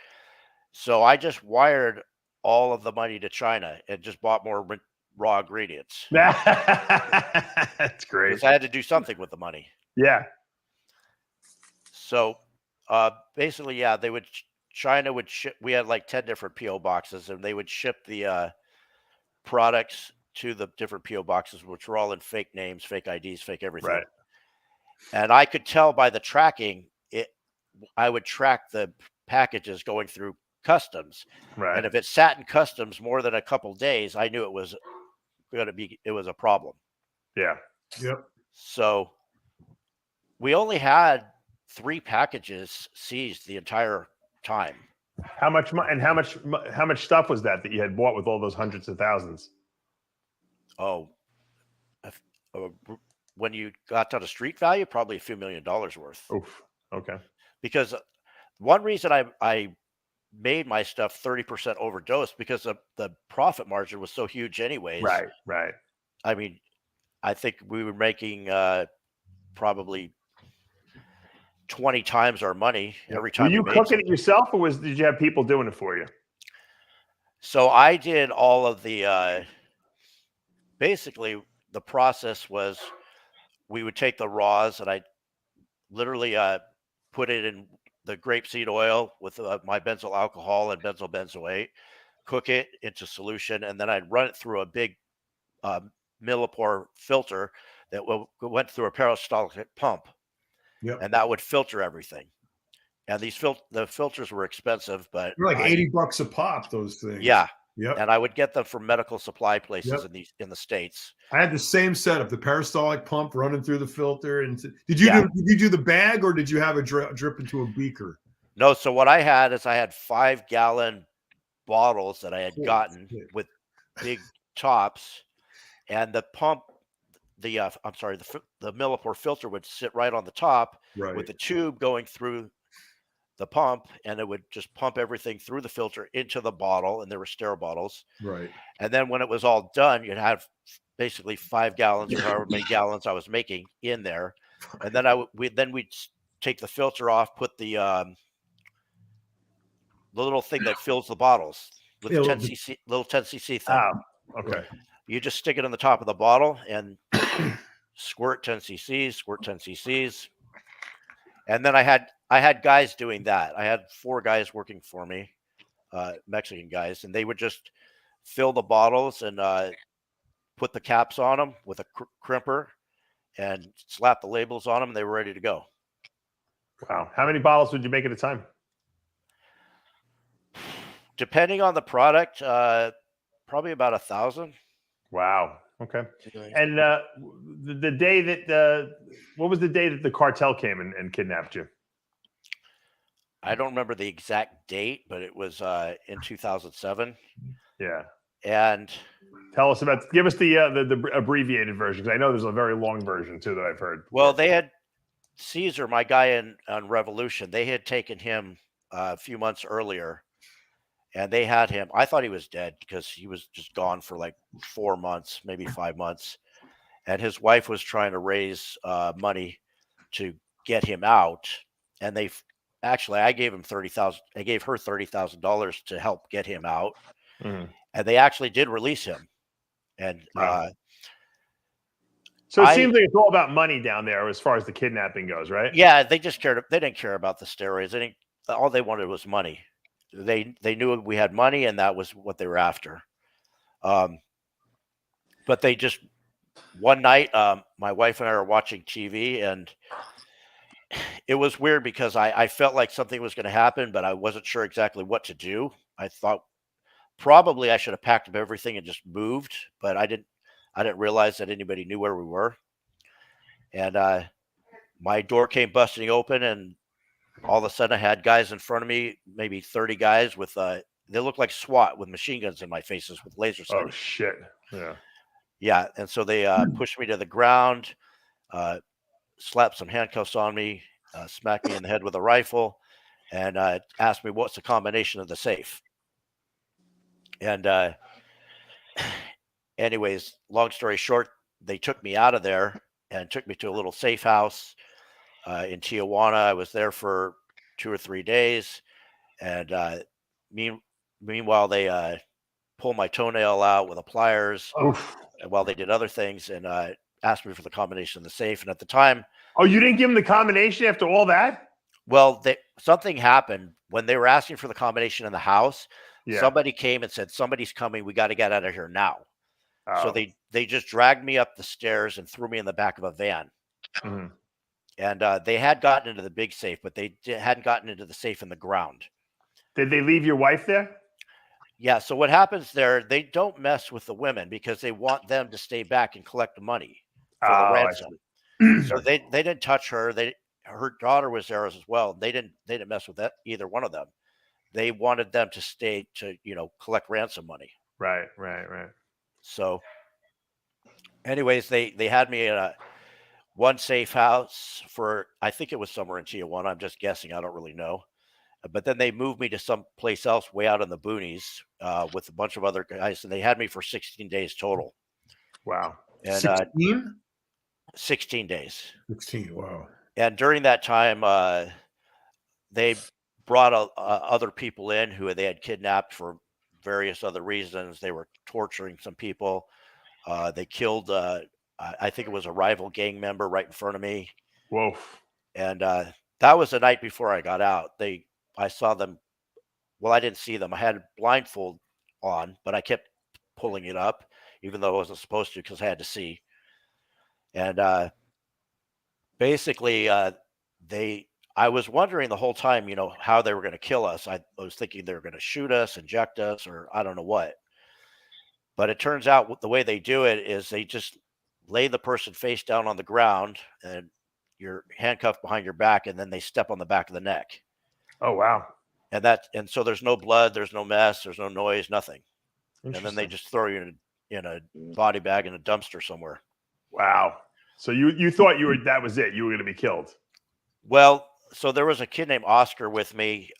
So I just wired all of the money to China and just bought more raw ingredients. That's great. Because I had to do something with the money. Yeah. So basically, yeah, China would ship. We had like 10 different PO boxes, and they would ship the products to the different PO boxes, which were all in fake names, fake IDs, fake everything. Right. And I could tell by the tracking, I would track the packages going through customs. Right. And if it sat in customs more than a couple days, I knew it was a problem. Yeah. Yep. So we only had 3 packages seized the entire time. How much stuff was that you had bought with all those hundreds of thousands? Oh, when you got to the street value, probably a few $1 million worth. Oof. Okay. Because one reason I made my stuff 30% overdosed because the profit margin was so huge anyways. Right. Right. I mean, I think we were making probably 20 times our money every time. Were you cooking it yourself, or did you have people doing it for you? So I did all of the basically the process was we would take the raws and I literally put it in the grapeseed oil with my benzyl alcohol and benzyl benzoate, cook it into solution, and then I'd run it through a big millipore filter that went through a peristaltic pump. Yep. And that would filter everything. And the filters were expensive, but they're like $80 a pop, those things. Yeah. Yep. And I would get them from medical supply places in the States. I had the same setup, the peristaltic pump running through the filter. And did you do the bag, or did you have a drip into a beaker? No. So what I had is I had 5-gallon bottles that I had gotten with big tops, and the pump, the millipore filter would sit right on the top with the tube going through the pump, and it would just pump everything through the filter into the bottle, and there were sterile bottles. Right. And then when it was all done, you'd have basically 5 gallons or however many gallons I was making in there. And then we'd take the filter off, put the little thing that fills the bottles with the 10 cc thing. Oh, okay. You just stick it on the top of the bottle and squirt 10 cc's. And then I had guys doing that. I had 4 guys working for me, Mexican guys, and they would just fill the bottles and put the caps on them with a crimper and slap the labels on them, and they were ready to go. Wow. How many bottles would you make at a time? Depending on the product, probably about 1,000. Wow. Okay. And the day that what was the day that the cartel came and kidnapped you? I don't remember the exact date, but it was in 2007. Yeah. And give us the abbreviated version, because I know there's a very long version too that I've heard. Well, they had Caesar, my guy on Revolution. They had taken him a few months earlier, and they had him. I thought he was dead because he was just gone for like 4 months, maybe 5 months. And his wife was trying to raise money to get him out. And I gave him $30,000. I gave her $30,000 to help get him out. Mm-hmm. And they actually did release him. And so it seems like it's all about money down there as far as the kidnapping goes, right? Yeah, they didn't care about the steroids. All they wanted was money. They knew we had money, and that was what they were after. But they just, one night, my wife and I were watching TV, and it was weird because I felt like something was going to happen, but I wasn't sure exactly what to do. I thought probably I should have packed up everything and just moved, but I didn't realize that anybody knew where we were. And my door came busting open, and all of a sudden I had guys in front of me, maybe 30 guys with they looked like SWAT with machine guns in my faces with laser sights. Oh shit. Yeah. Yeah. And so they pushed me to the ground, slapped some handcuffs on me, smacked me in the head with a rifle, and asked me what's the combination of the safe. And anyways, long story short, they took me out of there and took me to a little safe house in Tijuana. I was there for 2 or 3 days, and meanwhile they pulled my toenail out with a pliers, and while they did other things, and asked me for the combination of the safe. And at the time, you didn't give them the combination after all that? Well, something happened when they were asking for the combination in the house. Yeah. Somebody came and said, "Somebody's coming. We got to get out of here now." So they just dragged me up the stairs and threw me in the back of a van. Mm-hmm. And they had gotten into the big safe, but they hadn't gotten into the safe in the ground. Did they leave your wife there? Yeah. So what happens there? They don't mess with the women because they want them to stay back and collect the money for the ransom. So they didn't touch her. Her daughter was there as well. They didn't mess with that either one of them. They wanted them to stay to collect ransom money. Right. So, anyways, they had me in one safe house for, I think it was somewhere in Tijuana. I'm just guessing. I don't really know. But then they moved me to some place else way out in the boonies with a bunch of other guys, and they had me for 16 days total. Wow. And 16? 16 days. 16. Wow. And during that time, they brought other people in who they had kidnapped for various other reasons. They were torturing some people. They killed, I think it was a rival gang member right in front of me. Whoa. And that was the night before I got out. I saw them. Well, I didn't see them. I had a blindfold on, but I kept pulling it up, even though I wasn't supposed to because I had to see. And basically, I was wondering the whole time, how they were going to kill us. I was thinking they were going to shoot us, inject us, or I don't know what. But it turns out the way they do it is they just lay the person face down on the ground and you're handcuffed behind your back, and then they step on the back of the neck. Oh, wow. And so there's no blood, there's no mess, there's no noise, nothing. And then they just throw you in a body bag in a dumpster somewhere. Wow. So you thought that was it. You were going to be killed. Well, so there was a kid named Oscar with me,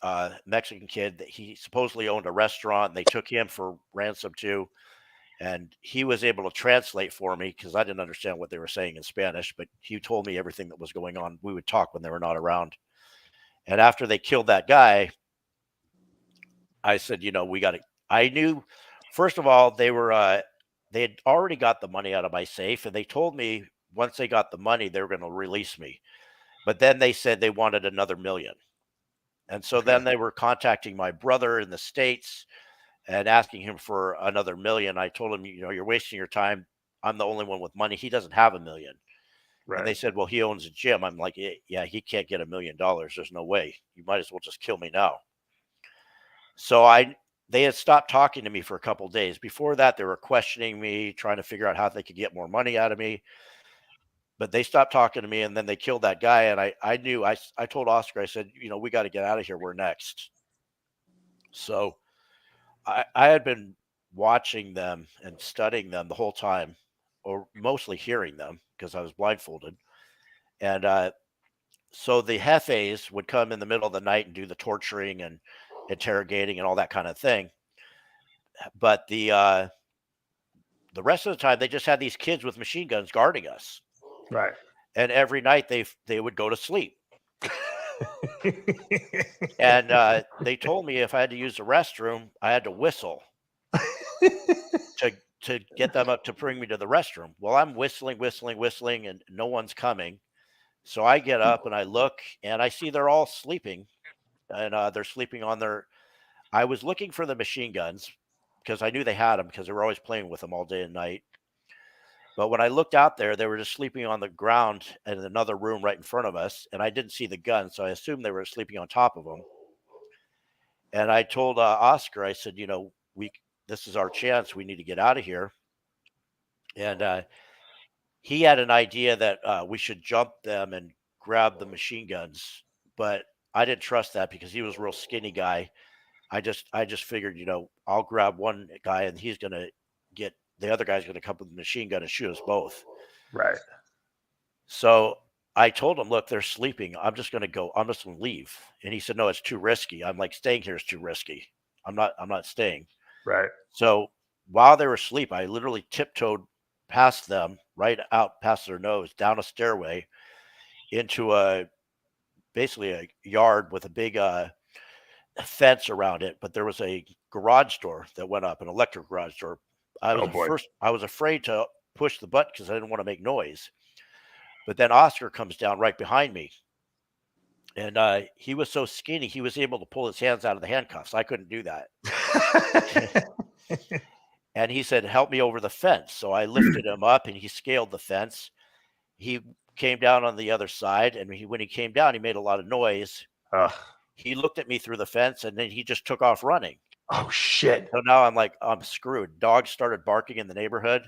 Mexican kid, that he supposedly owned a restaurant. They took him for ransom too. And he was able to translate for me because I didn't understand what they were saying in Spanish, but he told me everything that was going on. We would talk when they were not around. And after they killed that guy, I said, I knew, first of all, they had already got the money out of my safe. And they told me once they got the money, they were going to release me. But then they said they wanted another $1 million. And so then they were contacting my brother in the States and asking him for another $1 million. I told him, you're wasting your time. I'm the only one with money. He doesn't have $1 million. Right. And they said, well, he owns a gym. I'm like, yeah, he can't get $1 million. There's no way. You might as well just kill me now. So they had stopped talking to me for a couple of days. Before that, they were questioning me, trying to figure out how they could get more money out of me. But they stopped talking to me, and then they killed that guy. And I knew, I told Oscar, I said, we got to get out of here. We're next. So I had been watching them and studying them the whole time, or mostly hearing them because I was blindfolded. And so the jefes would come in the middle of the night and do the torturing and interrogating and all that kind of thing. But the rest of the time, they just had these kids with machine guns guarding us. Right. And every night they would go to sleep. And they told me if I had to use the restroom, I had to whistle to get them up to bring me to the restroom. Well, I'm whistling, and no one's coming. So I get up and I look and I see they're all sleeping, and they're sleeping on their. I was looking for the machine guns because I knew they had them because they were always playing with them all day and night. But when I looked out there, they were just sleeping on the ground in another room right in front of us, and I didn't see the gun, so I assumed they were sleeping on top of them. And I told Oscar, I said, this is our chance. We need to get out of here. And he had an idea that we should jump them and grab the machine guns, but I didn't trust that because he was a real skinny guy. I just figured, I'll grab one guy and he's going to get. The other guy's going to come with a machine gun and shoot us both. Right. So I told him, look, they're sleeping. I'm just going to leave. And he said, no, it's too risky. I'm like, staying here is too risky. I'm not staying. Right. So while they were asleep, I literally tiptoed past them, right out past their nose, down a stairway into basically a yard with a big fence around it. But there was a garage door that went up, an electric garage door. I was afraid to push the button because I didn't want to make noise. But then Oscar comes down right behind me. And he was so skinny, he was able to pull his hands out of the handcuffs. I couldn't do that. And he said, help me over the fence. So I lifted him up and he scaled the fence. He came down on the other side. And when he came down, he made a lot of noise. he looked at me through the fence and then he just took off running. Oh shit. So now I'm like, I'm screwed. Dogs started barking in the neighborhood.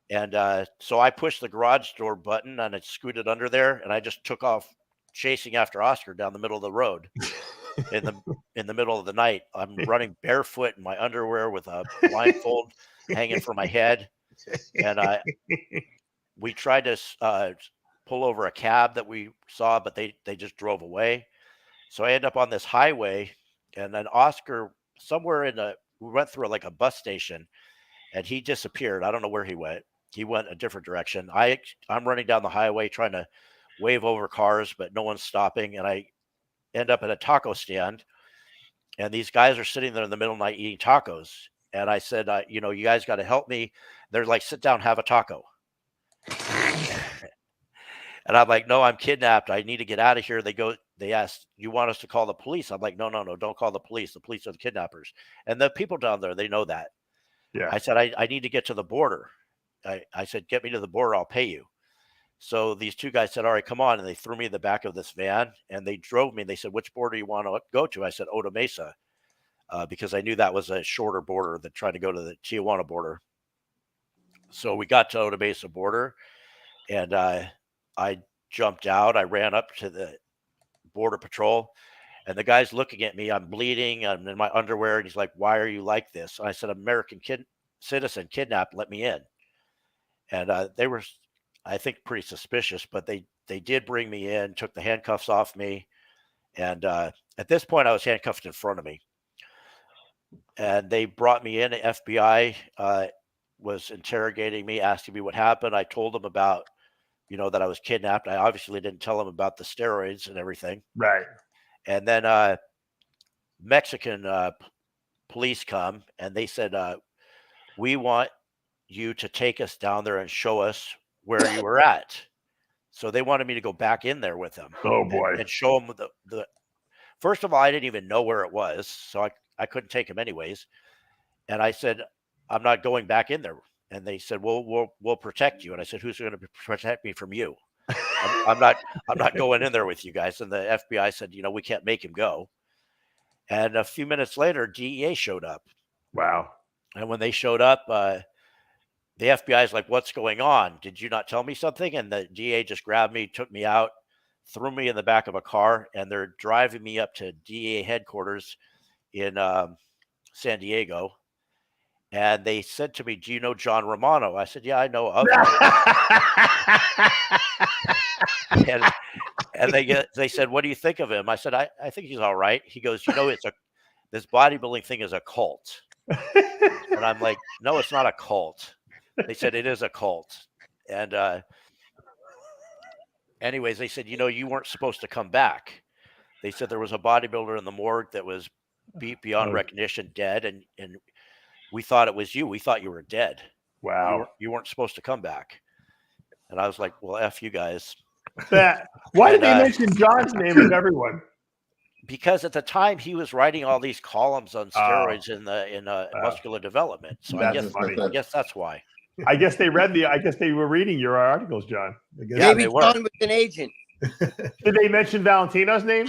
And so I pushed the garage door button and it scooted under there, and I just took off chasing after Oscar down the middle of the road in the middle of the night. I'm running barefoot in my underwear with a blindfold hanging from my head. And we tried to pull over a cab that we saw, but they just drove away. So I end up on this highway, and then Oscar somewhere we went through like a bus station, and he disappeared. I don't know where he went. He went a different direction. I'm running down the highway trying to wave over cars, but no one's stopping. And I end up at a taco stand, and these guys are sitting there in the middle of the night eating tacos. And I said, you guys got to help me. They're like, sit down, have a taco. And I'm like, no, I'm kidnapped. I need to get out of here. They asked, you want us to call the police? I'm like, no, don't call the police. The police are the kidnappers. And the people down there, they know that. Yeah. I said, I need to get to the border. I said, get me to the border. I'll pay you. So these two guys said, all right, come on. And they threw me in the back of this van, and they drove me. And they said, which border you want to go to? I said, Oda Mesa, because I knew that was a shorter border than trying to go to the Tijuana border. So we got to Oda Mesa border, and I jumped out. I ran up to the border patrol, and the guy's looking at me. I'm bleeding. I'm in my underwear. And he's like, why are you like this? And I said, American citizen kidnapped, let me in. And they were, I think, pretty suspicious, but they did bring me in, took the handcuffs off me. And at this point I was handcuffed in front of me, and they brought me in. The FBI was interrogating me, asking me what happened. I told them about, that I was kidnapped. I obviously didn't tell them about the steroids and everything. Right. And then Mexican police come, and they said, we want you to take us down there and show us where you were at. So they wanted me to go back in there with them. Oh boy. And show them the first of all, I didn't even know where it was, so I couldn't take them anyways. And I said, I'm not going back in there. And they said, well, we'll protect you. And I said, who's going to protect me from you? I'm not going in there with you guys. And the FBI said, we can't make him go. And a few minutes later, DEA showed up. Wow. And when they showed up, the FBI is like, what's going on? Did you not tell me something? And the DEA just grabbed me, took me out, threw me in the back of a car, and they're driving me up to DEA headquarters in San Diego. And they said to me, do you know John Romano? I said, yeah, I know of him. and they said, what do you think of him? I said, I think he's all right. He goes, this bodybuilding thing is a cult. And I'm like, no, it's not a cult. They said, it is a cult. And anyways, they said, you weren't supposed to come back. They said there was a bodybuilder in the morgue that was beat beyond recognition, dead. And we thought it was you. We thought you were dead. Wow. You weren't supposed to come back. And I was like, well, F you guys. Why did they mention John's name of everyone? Because at the time he was writing all these columns on steroids in muscular development. So I guess that's why. I guess they were reading your articles, John. Maybe John was an agent. Did they mention Valentino's name?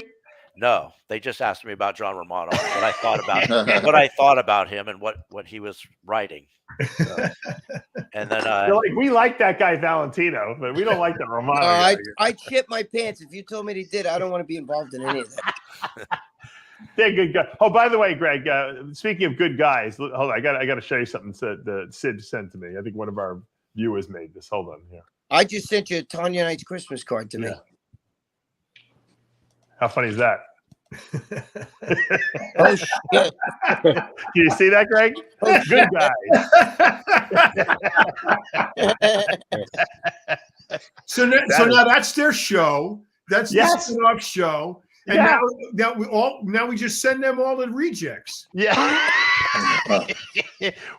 No, they just asked me about John Romano, what I thought about him and what he was writing. And then we like that guy Valentino, but we don't like that Romano. I'd shit my pants if you told me he did. I don't want to be involved in any of that. They're good guys. Oh, by the way, Greg, speaking of good guys, hold on, I got to show you something that Sid sent to me. I think one of our viewers made this. Hold on here. I just sent you a Tanya Knight's Christmas card to me. How funny is that? Oh shit! Do you see that, Greg? Oh, good guy. So now that's their show. That's the spin-off show. And now we just send them all the rejects. Yeah.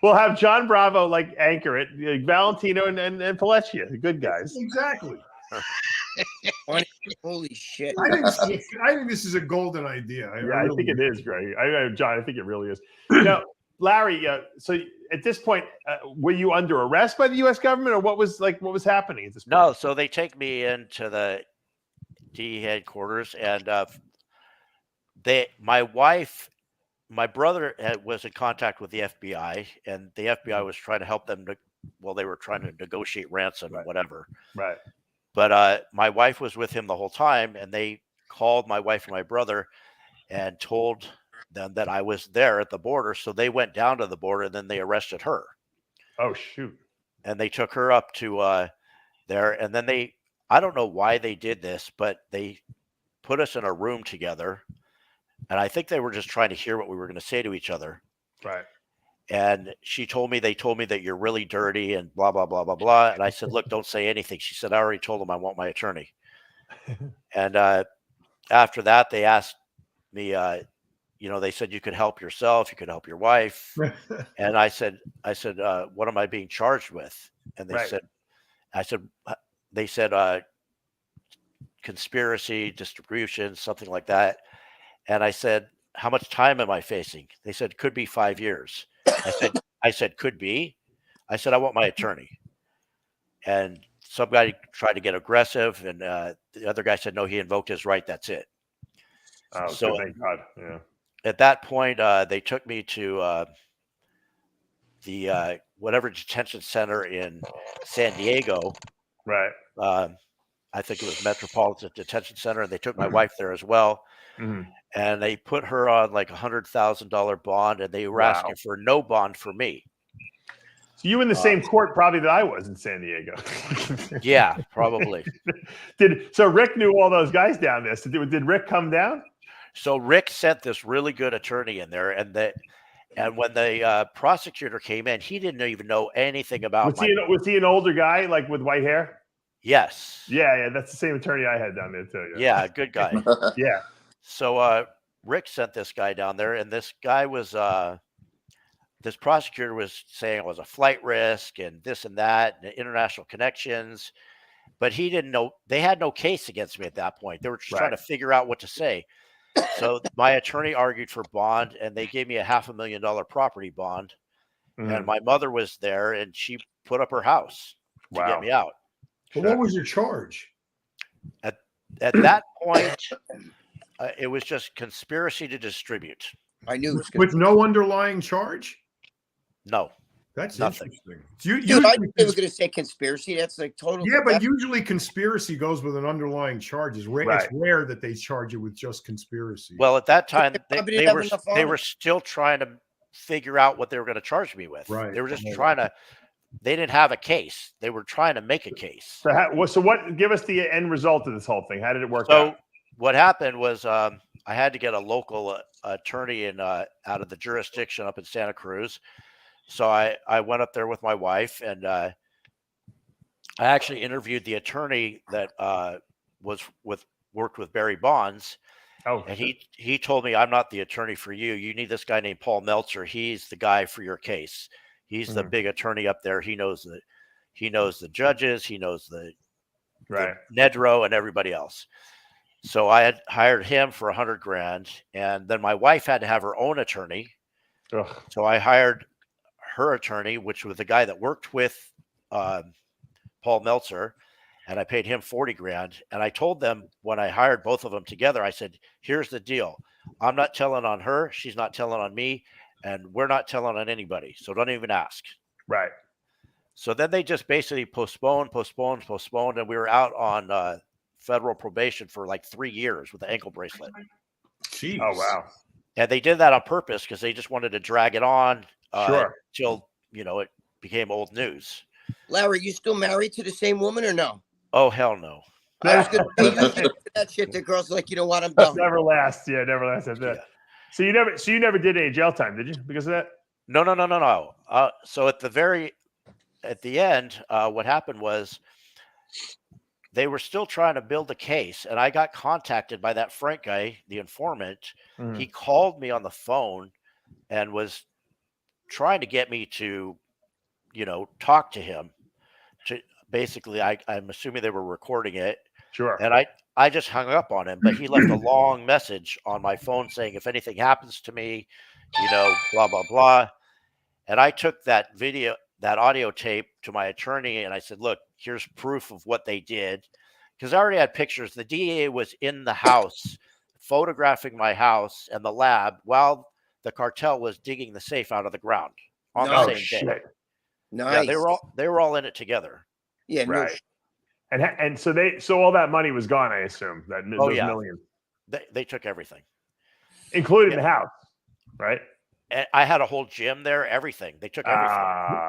We'll have John Bravo anchor it, Valentino and Palencia, the good guys. Exactly. Holy shit! I think this is a golden idea. I think it is, Greg. John, I think it really is. Now, Larry, so at this point, were you under arrest by the U.S. government, or what was happening at this point? No, so they take me into the DE headquarters, and my brother was in contact with the FBI, and the FBI was trying to help them they were trying to negotiate ransom and whatever. Right. But my wife was with him the whole time, and they called my wife and my brother and told them that I was there at the border. So they went down to the border, and then they arrested her. Oh, shoot. And they took her up to there. And then I don't know why they did this, but they put us in a room together. And I think they were just trying to hear what we were going to say to each other. Right. And they told me that you're really dirty and blah, blah, blah, blah, blah. And I said, look, don't say anything. She said, I already told them I want my attorney. And after that, they asked me, they said you could help yourself, you could help your wife. And I said, what am I being charged with? And they said, conspiracy, distribution, something like that. And I said, how much time am I facing? They said, could be 5 years. I said, could be. I said, I want my attorney. And some guy tried to get aggressive, and the other guy said, no, he invoked his right. That's it. Oh, so thank God. Yeah. At that point, they took me to the whatever detention center in San Diego. Right. I think it was Metropolitan Detention Center, and they took my wife there as well. Mm-hmm. And they put her on like $100,000 bond, and they were asking for no bond for me. So you in the same court probably that I was in San Diego. Yeah, probably. So Rick knew all those guys down there. So did Rick come down? So Rick sent this really good attorney in there, and when the prosecutor came in, he didn't even know anything about. Was he an older guy, like with white hair? Yes. Yeah, that's the same attorney I had down there too. Yeah, good guy. Yeah. So Rick sent this guy down there, and this guy was this prosecutor was saying it was a flight risk and this and that, and international connections, but he didn't know. They had no case against me at that point. They were just trying to figure out what to say. So my attorney argued for bond, and they gave me a $500,000 property bond. Mm-hmm. And my mother was there, and she put up her house to get me out. But what was your charge? At that point, it was just conspiracy to distribute. I knew with no underlying charge. No, that's nothing. Interesting. I was going to say conspiracy. That's like total. Yeah, but usually conspiracy goes with an underlying charge. It's rare that they charge you with just conspiracy. Well, at that time, they were still trying to figure out what they were going to charge me with. Right. They were just trying to. They didn't have a case. They were trying to make a case. So what? Give us the end result of this whole thing. How did it work out? What happened was I had to get a local attorney out of the jurisdiction up in Santa Cruz. So I went up there with my wife, and I actually interviewed the attorney that worked with Barry Bonds. Oh, and he told me, I'm not the attorney for you. You need this guy named Paul Meltzer. He's the guy for your case. He's the big attorney up there. He knows the judges. He knows the Nedro and everybody else. So I had hired him for $100,000, and then my wife had to have her own attorney. Ugh. So I hired her attorney, which was the guy that worked with Paul Meltzer, and I paid him $40,000. And I told them when I hired both of them together, I said, "Here's the deal: I'm not telling on her. She's not telling on me, and we're not telling on anybody. So don't even ask." Right. So then they just basically postponed, and we were out on federal probation for like 3 years with the ankle bracelet. Jeez. Oh, wow. And they did that on purpose because they just wanted to drag it on till, it became old news. Larry, you still married to the same woman or no? Oh, hell no. I was going to say that shit. The girls are like, you know what? I'm done. Never lasts. Yeah, never lasts after that. So you never did any jail time, did you? Because of that? No. So at the end, what happened was they were still trying to build a case, and I got contacted by that Frank guy, the informant. Mm-hmm. He called me on the phone and was trying to get me to, talk to him. To basically, I'm assuming they were recording it. Sure. And I just hung up on him, but he left a long message on my phone saying, if anything happens to me, blah, blah, blah. And I took that audio tape to my attorney, and I said, look, here's proof of what they did. Because I already had pictures. The DA was in the house photographing my house and the lab while the cartel was digging the safe out of the ground on the same day. Nice. Yeah, they were all in it together. Yeah, no right. And so all that money was gone, I assume. Those millions. They took everything, including the house, right? And I had a whole gym there. Everything they took everything.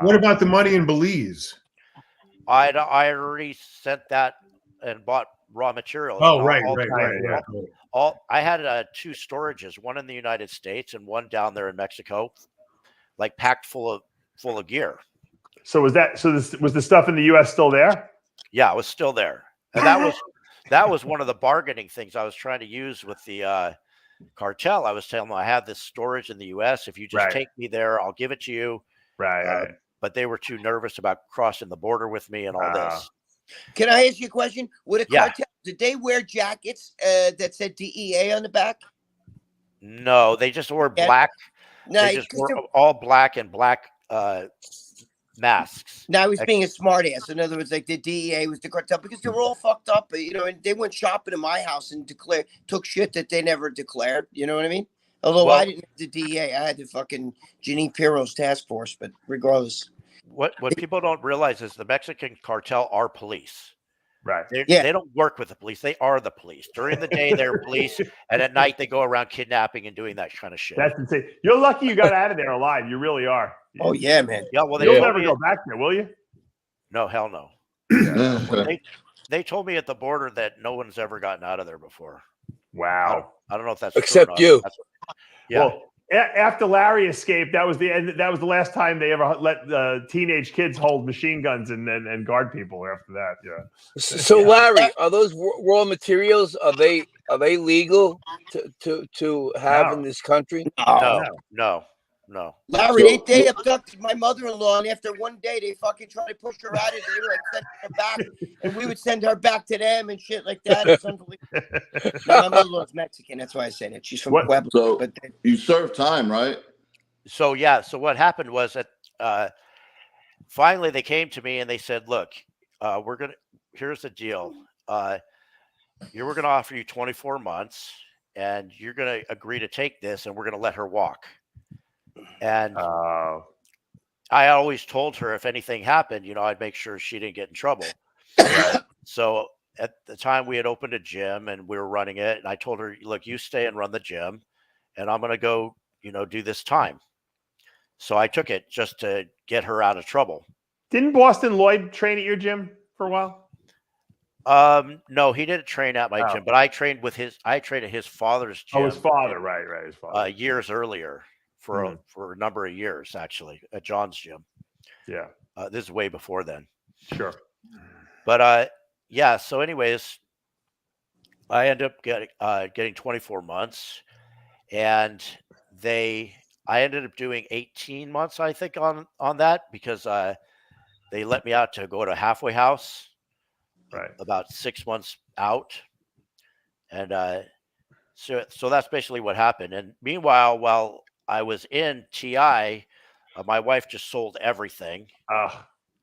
What about the money in Belize? I already sent that and bought raw materials. Oh, right. I had 2 storages, one in the United States and one down there in Mexico, like packed full of gear. So was the stuff in the U.S. still there? Yeah, it was still there, and that was one of the bargaining things I was trying to use with the cartel. I was telling them I have this storage in the U.S. If you just take me there, I'll give it to you. Right. But they were too nervous about crossing the border with me and all this. Can I ask you a question? Would a cartel, did they wear jackets that said DEA on the back? No, they just wore black. No, they just wore all black and black masks. Now he's being a smartass. In other words, like the DEA was the cartel because they were all fucked up, and they went shopping in my house and took shit that they never declared. You know what I mean? Although I didn't have the DEA, I had the fucking Jeanine Pirro's task force. But regardless, what people don't realize is the Mexican cartel are police. Right. They don't work with the police. They are the police. During the day, they're police, and at night they go around kidnapping and doing that kind of shit. That's insane. You're lucky you got out of there alive. You really are. Oh yeah, man. Yeah. Well, you'll never go back there, will you? No, hell no. They told me at the border that no one's ever gotten out of there before. Wow. I don't know if that's except you. Well, after Larry escaped, that was the end. That was the last time they ever let teenage kids hold machine guns and guard people. After that, yeah. So Larry, are those raw materials? Are they legal to have in this country? No. Larry, they abducted my mother-in-law, and after one day, they fucking tried to push her out, and they were like sending her back, and we would send her back to them and shit like that. It's unbelievable. No, my mother-in-law's Mexican. That's why I said it. She's from Puebla. So you served time, right? So yeah. So what happened was that finally they came to me and they said, "Look, here's the deal. We're gonna offer you 24 months, and you're gonna agree to take this, and we're gonna let her walk." And I always told her if anything happened, I'd make sure she didn't get in trouble. So at the time we had opened a gym and we were running it, and I told her, look, you stay and run the gym, and I'm going to go, do this time. So I took it just to get her out of trouble. Didn't Boston Lloyd train at your gym for a while? No, he didn't train at my gym, but I trained at his father's gym. Oh, his father, right, his father. Years earlier. For a number of years, actually, at John's gym. Yeah. This is way before then. Sure. But yeah. So, anyways, I ended up getting 24 months, and I ended up doing 18 months, I think, on that because they let me out to go to a halfway house. Right. About 6 months out, and so that's basically what happened. And meanwhile, while I was in TI, my wife just sold everything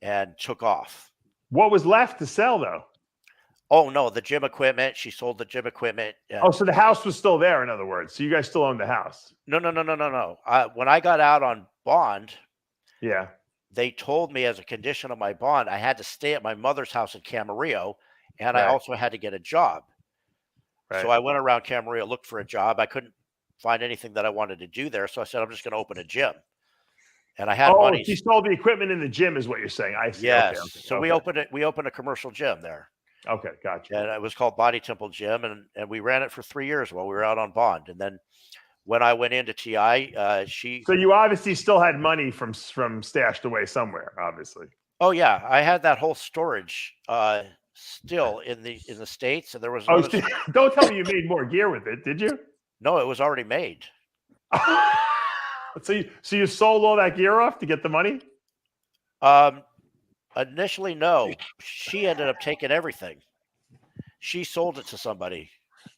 and took off. What was left to sell, though? Oh, no, the gym equipment. She sold the gym equipment. So the house was still there, in other words. So you guys still owned the house? No. When I got out on bond, they told me as a condition of my bond, I had to stay at my mother's house in Camarillo, and I also had to get a job. Right. So I went around Camarillo, looked for a job. I couldn't find anything that I wanted to do there. So I said, I'm just going to open a gym. And I had money. She sold the equipment in the gym is what you're saying. I see. Yes. Okay. So we opened a commercial gym there. Okay. Gotcha. And it was called Body Temple Gym. And we ran it for 3 years while we were out on bond. And then when I went into TI, So you obviously still had money from stashed away somewhere, obviously. Oh yeah. I had that whole storage, still in the States. And there was, don't tell me you made more gear with it. Did you? No, it was already made. So you sold all that gear off to get the money? Initially, no. She ended up taking everything. She sold it to somebody.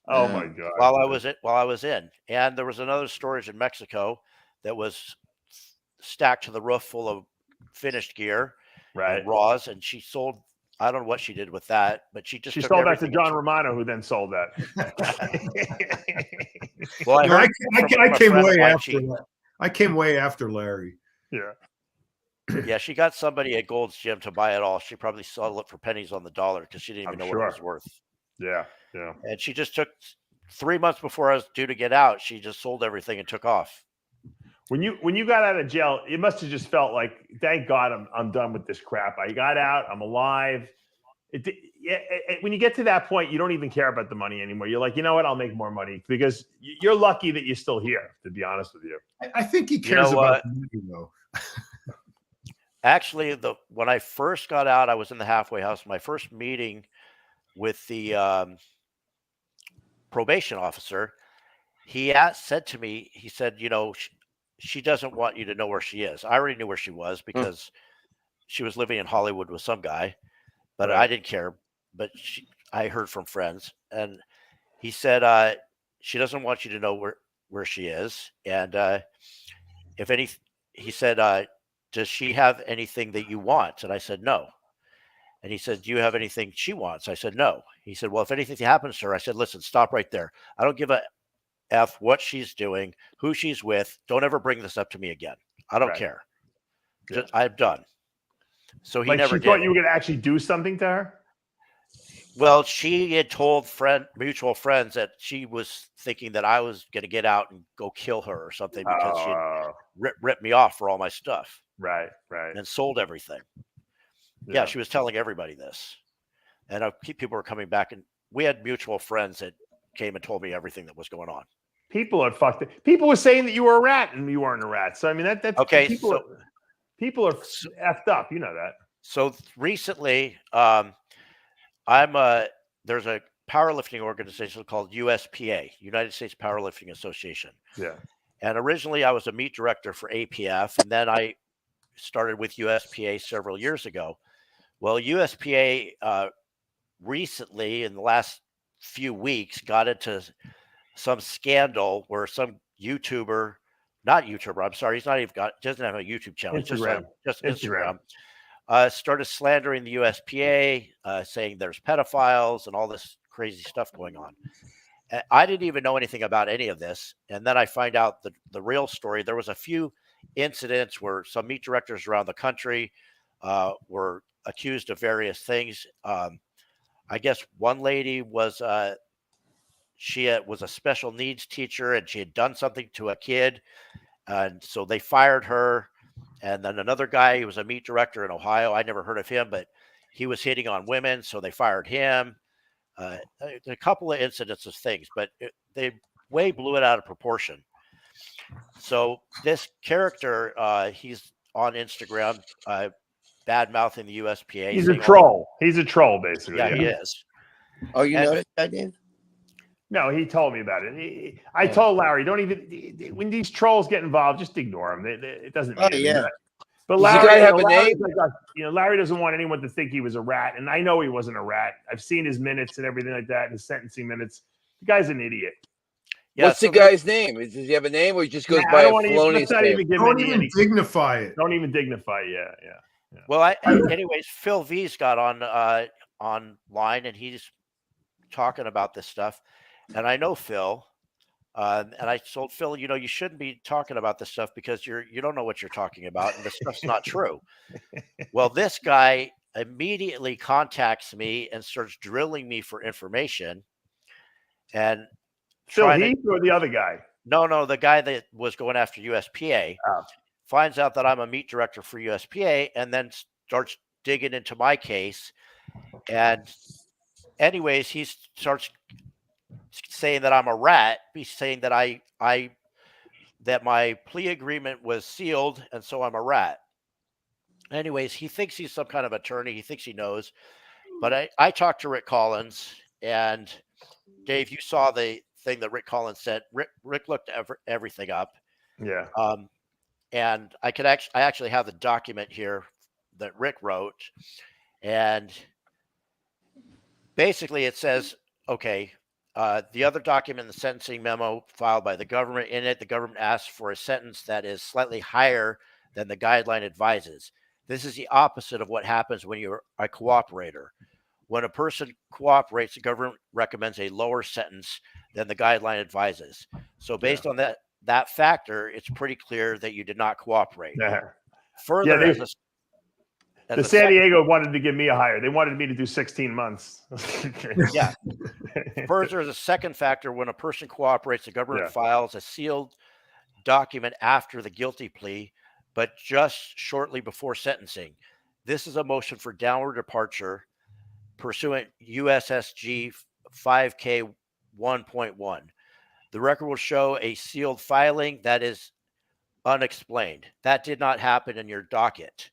Oh my God! While I was in, and there was another storage in Mexico that was stacked to the roof full of finished gear, right? And raws, and she sold I don't know what she did with that, but she just She took sold that to everything. John Romano, who then sold that. Well, No, I came friend of way mine, after. I came way after Larry. Yeah. Yeah, she got somebody at Gold's Gym to buy it all. She probably sold it for pennies on the dollar because she didn't even know what it was worth. Yeah, yeah. And she just took 3 months before I was due to get out. She just sold everything and took off. When you got out of jail, it must have just felt like, thank God I'm done with this crap. I got out. I'm alive. When you get to that point, you don't even care about the money anymore. You're like, you know what? I'll make more money, because you're lucky that you're still here, to be honest with you. I think he cares about the money, though. Actually, when I first got out, I was in the halfway house. My first meeting with the probation officer, he said to me, he said, you know, she doesn't want you to know where she is. I already knew where she was because she was living in Hollywood with some guy, but I didn't care. But I heard from friends, and he said, she doesn't want you to know where she is. And he said, does she have anything that you want? And I said, no. And he said, do you have anything she wants? I said, no. He said, well, if anything happens to her, I said, listen, stop right there. I don't give a F what she's doing, who she's with. Don't ever bring this up to me again. I don't care. Yeah. I'm done. So he like never she thought did. you were going to actually do something to her? Well, she had told mutual friends that she was thinking that I was going to get out and go kill her or something because she ripped me off for all my stuff. Right. And sold everything. Yeah, she was telling everybody this. And people were coming back, and we had mutual friends that came and told me everything that was going on. People are fucked. People were saying that you were a rat and you weren't a rat. So, I mean, that's okay. People are effed up. You know that. So recently, there's a powerlifting organization called USPA, United States Powerlifting Association. Yeah. And originally I was a meet director for APF, and then I started with USPA several years ago. Well, USPA recently, in the last few weeks, got into some scandal where some YouTuber, I'm sorry, he's not even doesn't have a YouTube channel, just Instagram. Started slandering the USPA, saying there's pedophiles and all this crazy stuff going on. And I didn't even know anything about any of this. And then I find out the real story. There was a few incidents where some meet directors around the country were accused of various things. I guess one lady was she was a special needs teacher, and she had done something to a kid, and so they fired her. And then another guy, he was a meet director in Ohio. I never heard of him, but he was hitting on women, so they fired him. A couple of incidents of things, but they way blew it out of proportion. So this character, he's on Instagram, bad mouthing the USPA. He's a troll. He's a troll, basically. Yeah, he is. Oh, you noticed that, Dave? No, he told me about it. I told Larry, don't even, when these trolls get involved, just ignore them. It doesn't mean anything. But Larry, Larry doesn't want anyone to think he was a rat, and I know he wasn't a rat. I've seen his minutes and everything like that, his sentencing minutes. The guy's an idiot. Yeah, what's the guy's name? Does he have a name, or he just goes by a felonious name? Don't even dignify it. Don't even dignify it. Yeah. Well, anyways, Phil V's got online, and he's talking about this stuff. And I know Phil, and I told Phil, you shouldn't be talking about this stuff because you don't know what you're talking about, and this stuff's not true. Well, this guy immediately contacts me and starts drilling me for information. And Phil Heath or the other guy? No, the guy that was going after USPA finds out that I'm a meet director for USPA, and then starts digging into my case. And anyways, he starts saying that I'm a rat. He's saying that that my plea agreement was sealed, and so I'm a rat. Anyways, he thinks he's some kind of attorney. He thinks he knows. But I talked to Rick Collins, and Dave, you saw the thing that Rick Collins said. Rick looked everything up. Yeah. And I actually have the document here that Rick wrote, and basically it says, okay, the other document, the sentencing memo filed by the government, in it, the government asks for a sentence that is slightly higher than the guideline advises. This is the opposite of what happens when you're a cooperator. When a person cooperates, the government recommends a lower sentence than the guideline advises. So based on that factor, it's pretty clear that you did not cooperate. Further, the San Diego wanted to give me a higher. They wanted me to do 16 months. Yeah. Further, the second factor, when a person cooperates, the government files a sealed document after the guilty plea, but just shortly before sentencing. This is a motion for downward departure pursuant USSG 5K 1.1. The record will show a sealed filing that is unexplained. That did not happen in your docket.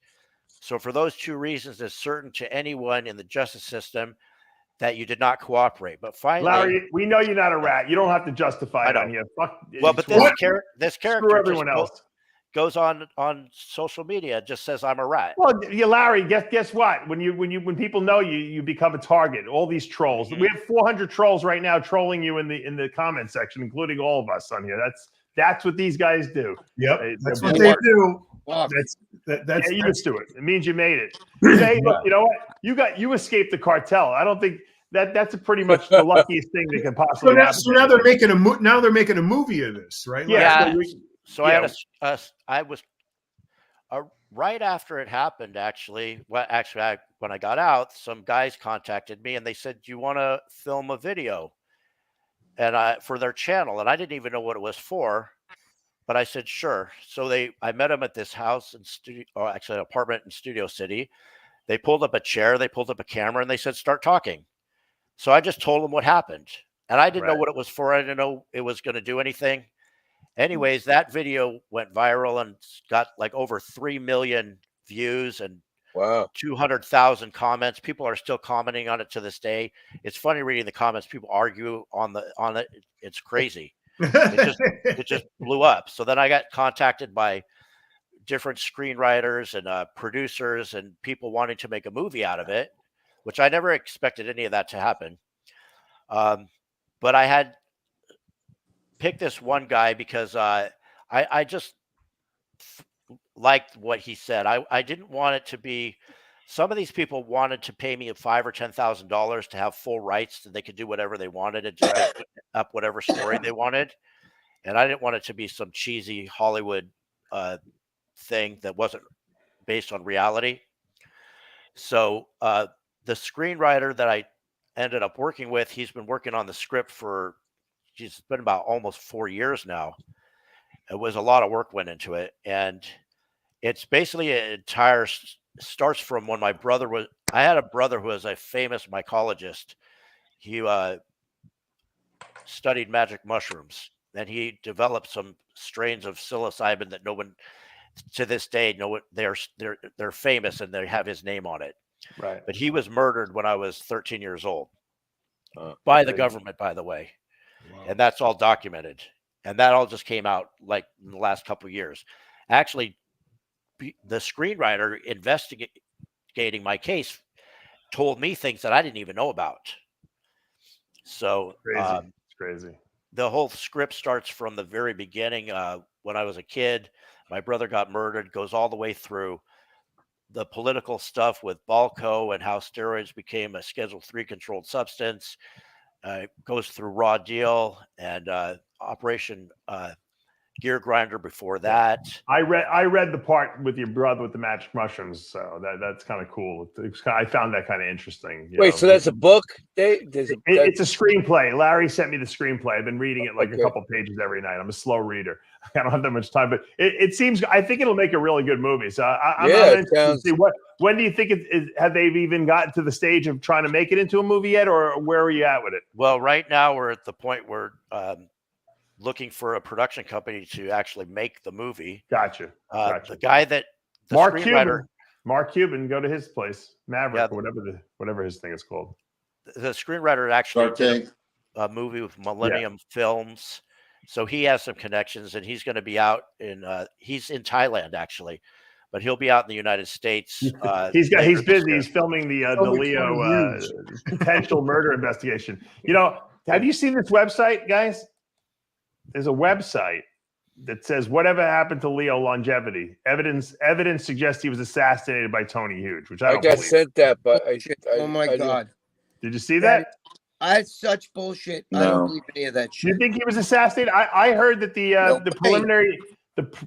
So for those two reasons, it's certain to anyone in the justice system that you did not cooperate. But finally, Larry, we know you're not a rat. You don't have to justify it on here. Well, but this character everyone else goes on social media, just says I'm a rat. Well, yeah, Larry, guess what? When people know you, you become a target. All these trolls. We have 400 trolls right now trolling you in the comment section, including all of us on here. That's what these guys do. Yep, that's what they do. That's used to it. It means you made it. Hey, look, you know what? You escaped the cartel. I don't think that's a pretty much the luckiest thing that can possibly happen. So now they're making a movie of this, right? Yeah. So I was right after it happened. Actually, when I got out, some guys contacted me and they said, "Do you want to film a video?" And for their channel, and I didn't even know what it was for, but I said sure. So I met them at this house an apartment in Studio City. They pulled up a chair, they pulled up a camera, and they said, "Start talking." So I just told them what happened, and I didn't know what it was for. I didn't know it was going to do anything. Anyways, that video went viral and got like over 3 million views and 200,000 comments. People are still commenting on it to this day. It's funny reading the comments. People argue on it. It's crazy. It just blew up. So then I got contacted by different screenwriters and producers and people wanting to make a movie out of it, which I never expected any of that to happen. But I had picked this one guy because I just liked what he said. I didn't want it to be. Some of these people wanted to pay me $5,000 or $10,000 to have full rights, that they could do whatever they wanted and just make up whatever story they wanted. And I didn't want it to be some cheesy Hollywood thing that wasn't based on reality. So the screenwriter that I ended up working with, he's been working on the script it's been about almost 4 years now. It was a lot of work went into it. And it's basically starts from when I had a brother who was a famous mycologist. He studied magic mushrooms, and he developed some strains of psilocybin that no one to this day they're famous and they have his name on it. Right. But he was murdered when I was 13 years old by the government, by the way. Wow. And that's all documented. And that all just came out like in the last couple of years. Actually, the screenwriter investigating my case told me things that I didn't even know about. So it's crazy. The whole script starts from the very beginning. When I was a kid, my brother got murdered, goes all the way through the political stuff with Balco and how steroids became a Schedule III controlled substance. Goes through Raw Deal and Operation Gear Grinder before that. I read the part with your brother with the magic mushrooms, so that's kind of cool. I found that kind of interesting. Wait, so that's a book? It's a screenplay. Larry sent me the screenplay. I've been reading it like a couple pages every night. I'm a slow reader. I don't have that much time, but it seems. I think it'll make a really good movie. So I'm interested to see when do you think have they even gotten to the stage of trying to make it into a movie yet, or where are you at with it? Well, right now we're at the point where looking for a production company to actually make the movie. Gotcha. The guy that Mark Cuban, go to his place, Maverick, or whatever his thing is called. The screenwriter actually did a movie with Millennium Films, so he has some connections, and he's going to be out he's in Thailand actually, but he'll be out in the United States. He's busy. He's filming the Leo potential murder investigation. Have you seen this website, guys? There's a website that says, "Whatever happened to Leo longevity? Evidence suggests he was assassinated by Tony Huge," which I don't got believe. sent that, but oh my God. Did you see that? That's such bullshit. No. I don't believe any of that Do shit. you think he was assassinated? I heard that the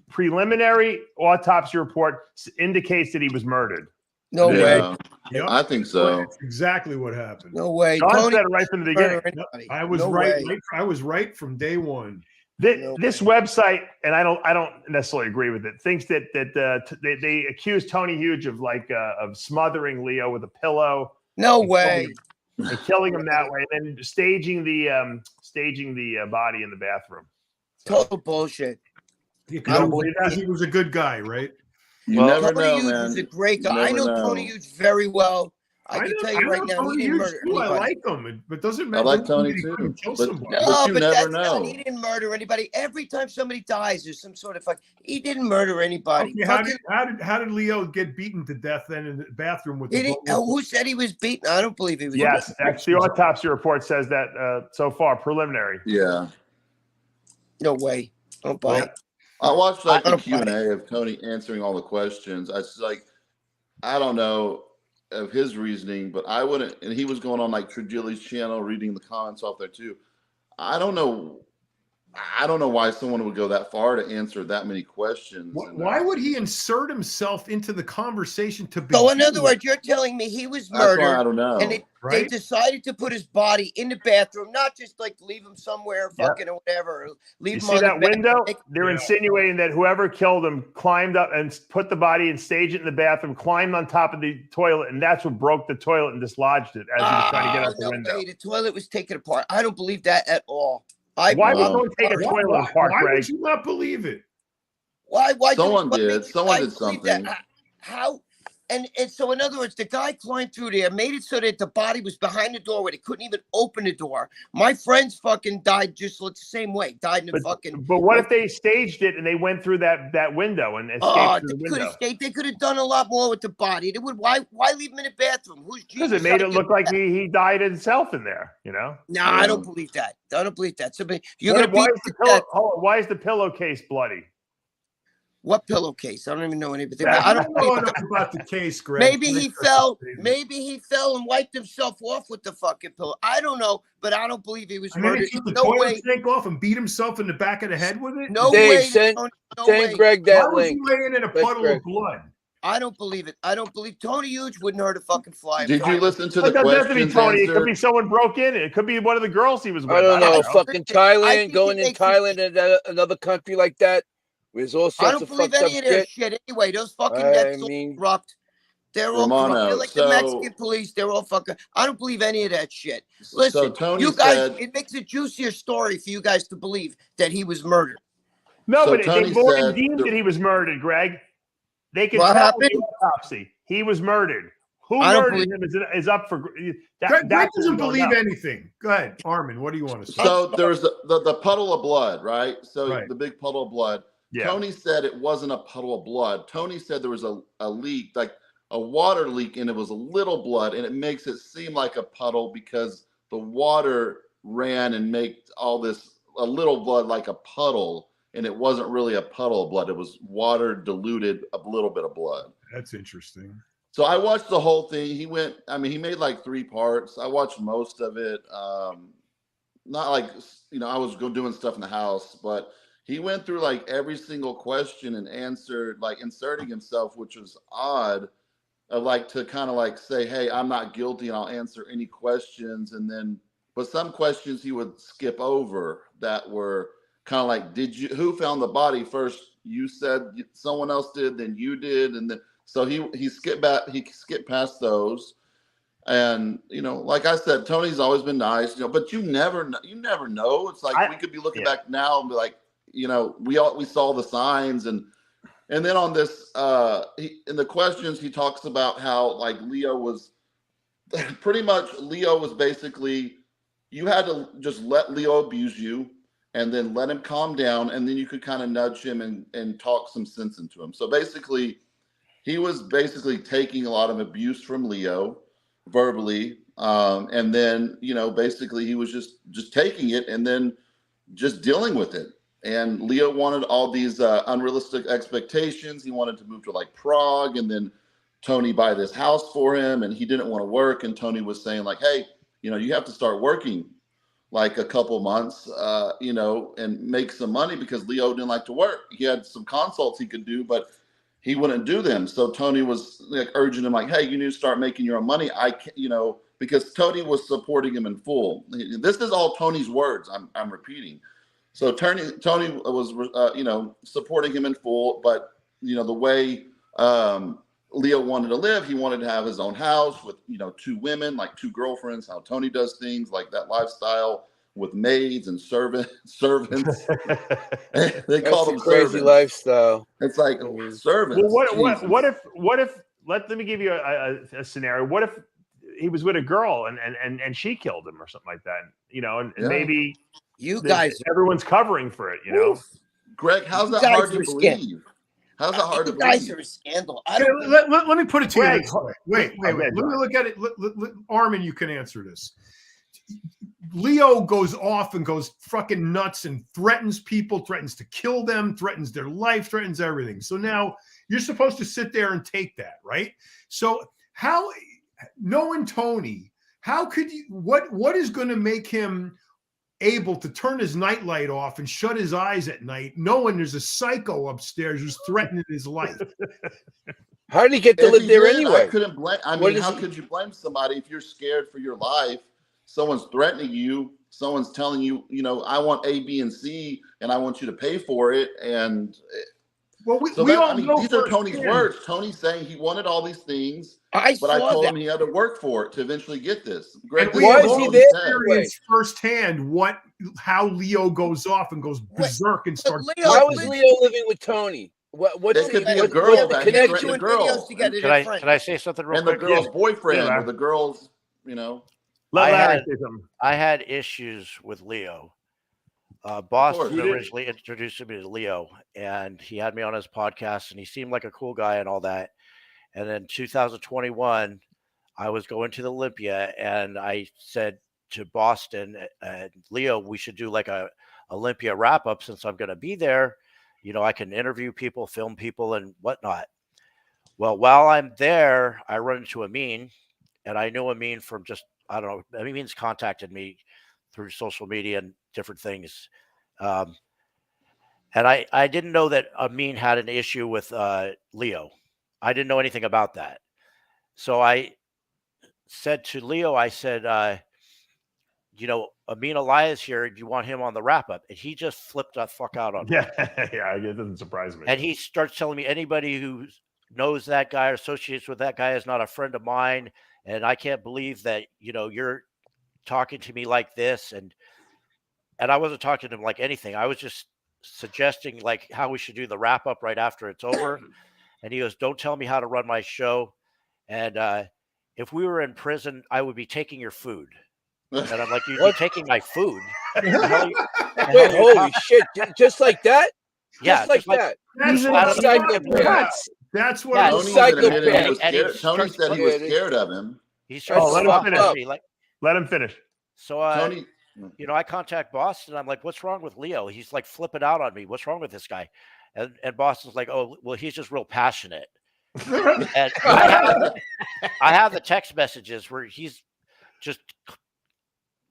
preliminary autopsy report indicates that he was murdered. No way. Yep. I think so. That's exactly what happened. No way. John Tony said it right from the beginning. I was I was right from day one. This website, and I don't necessarily agree with it, thinks that they accuse Tony Huge of of smothering Leo with a pillow. No way. And killing him that way, and then staging the body in the bathroom. Total bullshit. Because he was a good guy, right? You never Tony know, Huge man. was a great guy. You I know never Tony Huge very well. I can tell you right now, Tony he didn't Huge murder too. anybody. I like him, but doesn't matter. I like Tony too. But you never know. He didn't murder anybody. Every time somebody dies, there's some sort of he didn't murder anybody. Okay, how did Leo get beaten to death then in the bathroom with who said he was beaten? I don't believe he was. Yes, actually, the autopsy report says that so far, preliminary. Yeah. No way. Don't buy it. I watched the Q&A of Tony answering all the questions. I was like, I don't know of his reasoning, but I wouldn't. And he was going on Trigili's channel, reading the comments off there too. I don't know why someone would go that far to answer that many questions. Why would he insert himself into the conversation to begin? So in other words, you're telling me he was murdered. That's why I don't know. And they decided to put his body in the bathroom, not just leave him somewhere fucking or whatever. Leave him see on that window? bed. They're insinuating that whoever killed him climbed up and put the body and staged it in the bathroom, climbed on top of the toilet, and that's what broke the toilet and dislodged it as he was trying to get out the window. Way. The toilet was taken apart. I don't believe that at all. Why would someone take a toilet apart, Greg? Why would you not believe it? Why someone did. Someone did something. How? And so, in other words, the guy climbed through there, made it so that the body was behind the door where they couldn't even open the door. My friends fucking died just the same way. Died in the fucking. But what if they staged it and they went through that window and escaped through the window? They could have done a lot more with the body. They would. Why leave him in the bathroom? Because it made it look like he died himself in there. You know. No, I don't believe that. I don't believe that. Somebody, why is the pillowcase bloody? What pillowcase? I don't even know anything. I don't know enough about the case, Greg. Maybe he fell. Maybe he fell and wiped himself off with the fucking pillow. I don't know, but I don't believe he was murdered. He took the toilet snake off and beat himself in the back of the head with it. No way. Send Greg that link. Why was he laying in a puddle of blood? I don't believe it. I don't believe Tony Huge wouldn't hurt a fucking fly. Did you listen to the questions? It doesn't have to be Tony. Answered? It could be someone broke in. It could be one of the girls he was with. I don't know. Fucking Thailand, going in Thailand and another country like that. There's all sorts I don't believe any of their shit. Anyway, those fucking guys are corrupt. They're all corrupt. They're like the Mexican police. They're all fucking. I don't believe any of that shit. Listen, you guys, it makes a juicier story for you guys to believe that he was murdered. No, but they've already deemed that he was murdered, Greg. They can tell the autopsy. He was murdered. Who murdered him is up for. Greg doesn't believe anything. Go ahead, Armin. What do you want to say? So there's the puddle of blood, right? So the big puddle of blood. Yeah. Tony said it wasn't a puddle of blood. Tony said there was a leak, like a water leak, and it was a little blood, and it makes it seem like a puddle because the water ran and made all this a little blood like a puddle, and it wasn't really a puddle of blood. It was water diluted a little bit of blood. That's interesting. So I watched the whole thing. He made like 3 parts. I watched most of it. Not like, I was doing stuff in the house, but he went through like every single question and answered, like inserting himself, which was odd, of to kind of say, hey, I'm not guilty and I'll answer any questions. And then, but some questions he would skip over that were kind of like, who found the body first? You said someone else did, then you did. And then, so he skipped past those. And, like I said, Tony's always been nice, but you never know. It's like, we could be looking back now and be like, we saw the signs. And then on this, in the questions, he talks about how Leo was basically, you had to just let Leo abuse you and then let him calm down. And then you could kind of nudge him and talk some sense into him. So basically, he was basically taking a lot of abuse from Leo verbally. And then, basically he was just taking it and then just dealing with it. And Leo wanted all these unrealistic expectations. He wanted to move to like Prague, and then Tony buy this house for him, and he didn't want to work. And Tony was saying like, hey, you know, you have to start working like a couple months, you know, and make some money, because Leo didn't like to work. He had some consults he could do, but he wouldn't do them. So Tony was like urging him like, hey, you need to start making your own money. I can't, you know, because Tony was supporting him in full. This is all Tony's words. I'm repeating. So Tony was, you know, supporting him in full, but you know, the way Leo wanted to live, he wanted to have his own house with, you know, 2 women, like 2 girlfriends, how Tony does things, like that lifestyle with maids and servants. They call them crazy servants. lifestyle. It's like servants. Well, what if let me give you a scenario. What if he was with a girl and she killed him or something like that? You know, and maybe everyone's covering for it, you know. Greg, how's that hard to believe? How's that hard to believe? You guys are a scandal. Let me put it to Greg, you this way. Wait. Let me look at it. Armin, you can answer this. Leo goes off and goes fucking nuts and threatens people, threatens to kill them, threatens their life, threatens everything. So now you're supposed to sit there and take that, right? So how, knowing Tony, how could you, what is going to make him able to turn his nightlight off and shut his eyes at night, knowing there's a psycho upstairs who's threatening his life? How did he get to live there anyway? I couldn't blame. I mean, how could you blame somebody if you're scared for your life? Someone's threatening you. Someone's telling you, you know, I want A, B, and C, and I want you to pay for it. And well, we all know these are Tony's words. Tony's saying he wanted all these things, but I told him he had to work for it to eventually get this. Greg, why is he there? Firsthand how Leo goes off and goes berserk and starts. How is Leo living with Tony? What's it could be a girl that connection with girls. Can I say something real quick? And the girl's boyfriend or the girl's, you know. I had issues with Leo. Boston originally introduced me to Leo, and he had me on his podcast, and he seemed like a cool guy and all that. And then 2021, I was going to the Olympia, and I said to Boston and Leo, we should do like a Olympia wrap up since I'm going to be there. You know, I can interview people, film people, and whatnot. Well, while I'm there, I run into Amin, and I knew Amin from just, I don't know, Amin's contacted me through social media and different things. And I didn't know that Amin had an issue with Leo. I didn't know anything about that. So I said to Leo, I said, you know, Amin Elias here, do you want him on the wrap up? And he just flipped the fuck out on me. Yeah, it doesn't surprise me. And he starts telling me anybody who knows that guy or associates with that guy is not a friend of mine. And I can't believe that, you know, you're talking to me like this. And I wasn't talking to him like anything. I was just suggesting like how we should do the wrap up right after it's over. And he goes, don't tell me how to run my show. And if we were in prison, I would be taking your food. And I'm like, you're taking my food? Wait, holy shit. Just like that? Yeah. Just like that. That's what Tony said he was scared of him. He starts let him finish. Let him finish. So, Tony, you know, I contact Boston. I'm like, what's wrong with Leo? He's like flipping out on me. What's wrong with this guy? And Boston's like, oh, well, he's just real passionate. And I have the text messages where he's just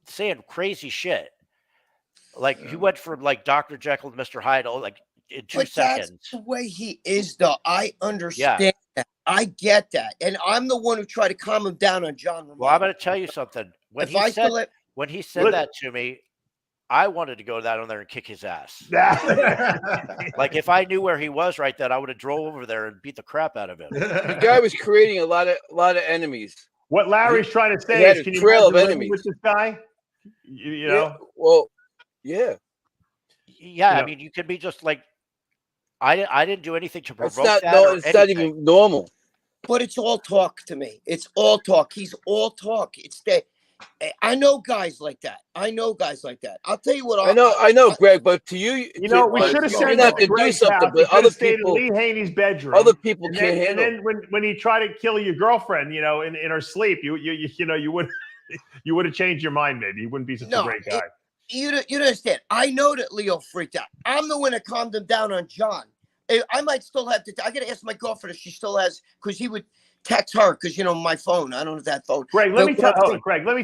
saying crazy shit. Like he went from like Dr. Jekyll to Mr. Hyde, like in 2 seconds. That's the way he is, though. I understand that. I get that. And I'm the one who tried to calm him down on John Romano. Well, I'm going to tell you something. When he said that to me, I wanted to go down there and kick his ass. Like if I knew where he was right then, I would have drove over there and beat the crap out of him. The guy was creating a lot of enemies. What Larry's trying to say is, can you trail of enemies with this guy? You know? Yeah, well, yeah. Yeah, I mean, you could be just like, I didn't do anything to provoke that. It's not even normal. But it's all talk to me. It's all talk. He's all talk. It's that. I know guys like that. I'll tell you what. I know, Greg. But to you, you know, we should have said that to do something. But other people, Lee Haney's bedroom. Other people can't handle. And then when he tried to kill your girlfriend, you know, in her sleep, you know, you would have changed your mind. Maybe he wouldn't be such a great guy. You don't understand. I know that Leo freaked out. I'm the one that calmed him down on John. I might still have to. I got to ask my girlfriend if she still has, because he would text her, because my phone. I don't have that phone. Greg, let me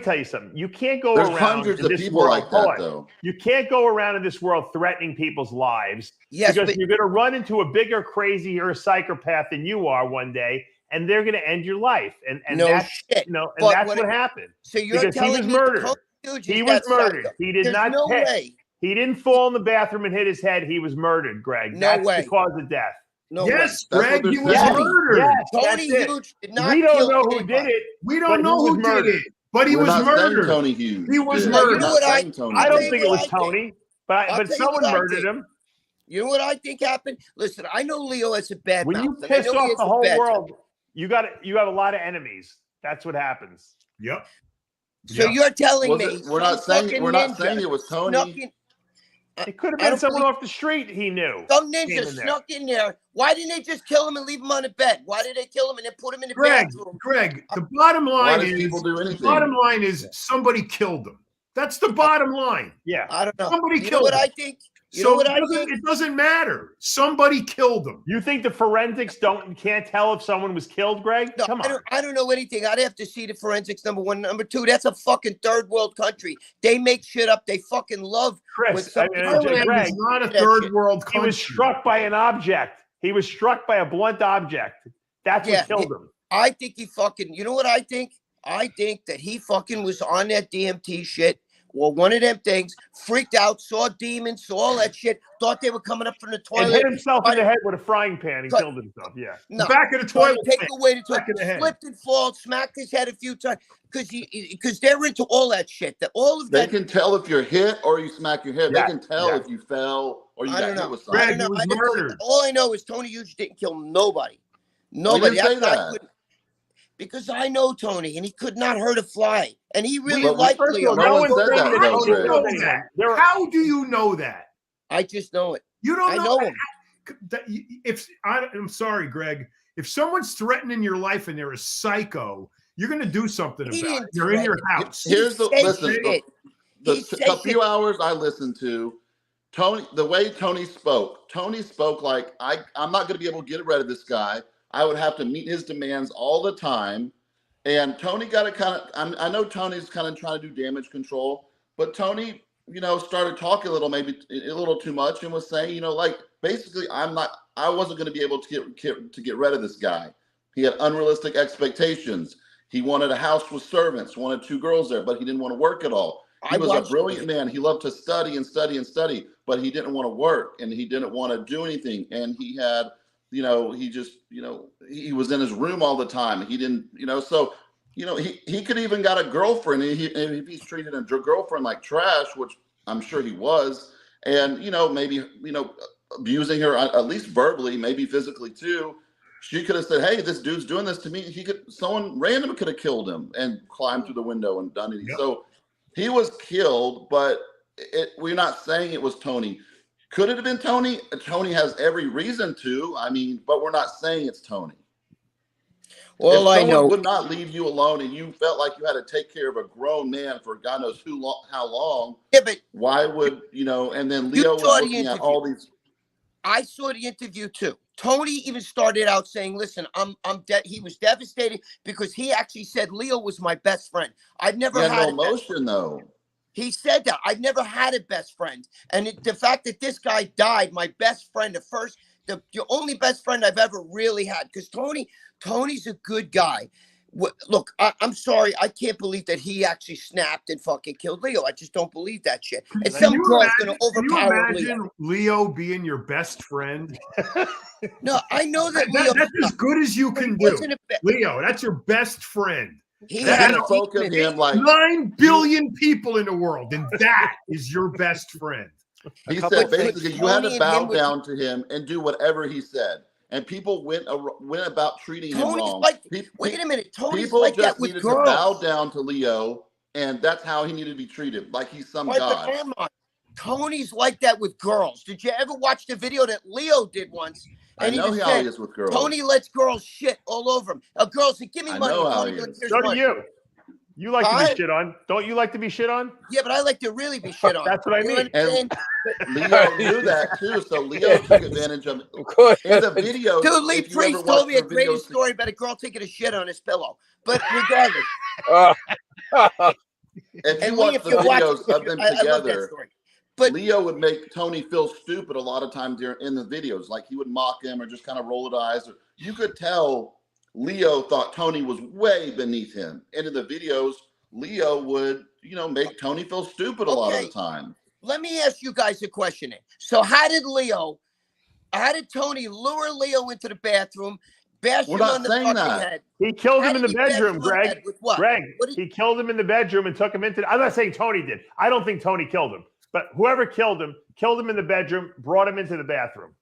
tell you something. You can't go There's around hundreds in of this people world, like that, though. You can't go around in this world threatening people's lives, yes, because you're going to run into a bigger, crazier psychopath than you are one day, and they're going to end your life. And no that's shit. and that's what happened. So you're because telling he was me murdered. He was murdered. He did There's not. No way. He didn't fall in the bathroom and hit his head. He was murdered, Greg. No that's way. the cause of death. No yes, way. Greg, he was Yes, murdered. yes, Tony that's Hughes it. did not We don't kill know who anybody. did it. We don't know who did it, but he We're was not saying murdered. Tony Hughes. He was did. murdered. You know what Saying Tony I don't did. think it was Tony, but someone murdered him. You know what I think happened? Listen, I know Leo has a bad When mouth. you and I piss know he off has the a whole bad world, temper. you have a lot of enemies. That's what happens. Yep. So you're telling me We're not saying it was Tony. It could have been someone off the street he knew. Some ninja snuck in there. Why didn't they just kill him and leave him on the bed? Why did they kill him and then put him in the bathroom? Greg, the bottom line is people do anything? The bottom line is somebody killed him. That's the bottom line. Yeah. I don't know. Somebody you killed know what him. I think? You So know what I think? it doesn't matter. Somebody killed him. You think the forensics can't tell if someone was killed, Greg? No, Come on. I don't know anything. I'd have to see the forensics, number one. Number two, that's a fucking third world country. They make shit up. They fucking love. Chris, Greg, is not a third world country. He was struck by an object. He was struck by a blunt object. That's what killed him. I think he fucking, you know what I think? I think that he fucking was on that DMT shit. Well, one of them things, freaked out, saw demons, saw all that shit, thought they were coming up from the toilet. And hit himself in the head with a frying pan and killed himself. Yeah. No. Back of the toilet. Take away the toilet. Slipped and fall, smacked his head a few times. Because they're into all that shit. They can tell if you're hit or you smack your head. Yeah. They can tell if you fell or you got hit with something. Greg, he was murdered. All I know is Tony Hughes didn't kill nobody. Nobody. Nobody. Say that. Because I know Tony, and he could not hurt a fly, and he really Well, liked first of Leo. all, no one said that, How though, do you Greg. know that? How do you know that? I just know it. You don't I know know him. I'm sorry, Greg. If someone's threatening your life and they're a psycho, you're going to do something about it. You're in your house. Here's the listen. The few shit. hours I listened to Tony, the way Tony spoke like I'm not going to be able to get rid of this guy. I would have to meet his demands all the time. And Tony got to kind of, I know Tony's kind of trying to do damage control, but Tony, started talking a little too much and was saying, like basically I wasn't going to be able to get rid of this guy. He had unrealistic expectations. He wanted a house with servants, wanted 2 girls there, but he didn't want to work at all. He was a brilliant man. He loved to study and study and study, but he didn't want to work and he didn't want to do anything. And he had, he just, he was in his room all the time. He didn't, so, he could even got a girlfriend. And if he's treated a girlfriend like trash, which I'm sure he was, and, maybe, abusing her at least verbally, maybe physically too, she could have said, hey, this dude's doing this to me. Someone random could have killed him and climbed through the window and done it. Yep. So he was killed, but we're not saying it was Tony. Could it have been Tony? Tony has every reason to. But we're not saying it's Tony. Well, if I know would not leave you alone, and you felt like you had to take care of a grown man for God knows how long. Yeah, but why would And then Leo was looking at all these. I saw the interview too. Tony even started out saying, "Listen, he was devastated because he actually said Leo was my best friend. I've never had no emotion though." He said that I've never had a best friend, and the fact that this guy died, my best friend, the only best friend I've ever really had, because Tony's a good guy. Look, I'm sorry, I can't believe that he actually snapped and fucking killed Leo. I just don't believe that shit. And some girl's gonna overpower Leo. Can you imagine Leo being your best friend? No, I know that that's as good as you can do. Leo, that's your best friend. He spoke of him like 9 billion people in the world, and that is your best friend. He said basically you had to bow down to him and do whatever he said. And people went about treating him wrong. Wait a minute, Tony's people like just that with needed girls. to bow down to Leo, and that's how he needed to be treated, like he's some god. Tony's like that with girls. Did you ever watch the video that Leo did once? And I know how he is with girls. Tony lets girls shit all over him. A girl said, "Give me money." I know how Tony he goes, is. "Here's So do money." you. You like to be shit on. Don't you like to be shit on? Yeah, but I like to really be shit on. That's what I mean. And Leo knew that too, so Leo took advantage of it. In the video, dude, Lee Priest told me a great story about a girl taking a shit on his pillow. But regardless, if you watch the videos of them together, but Leo would make Tony feel stupid a lot of times in the videos. Like he would mock him or just kind of roll his eyes. You could tell Leo thought Tony was way beneath him. And in the videos, Leo would, make Tony feel stupid a lot of the time. Let me ask you guys a question. So how did Tony lure Leo into the bathroom, bash him on the fucking head? He killed him in the bedroom, Greg. Greg, he killed him in the bedroom and took him into. I'm not saying Tony did. I don't think Tony killed him, but whoever killed him in the bedroom, brought him into the bathroom.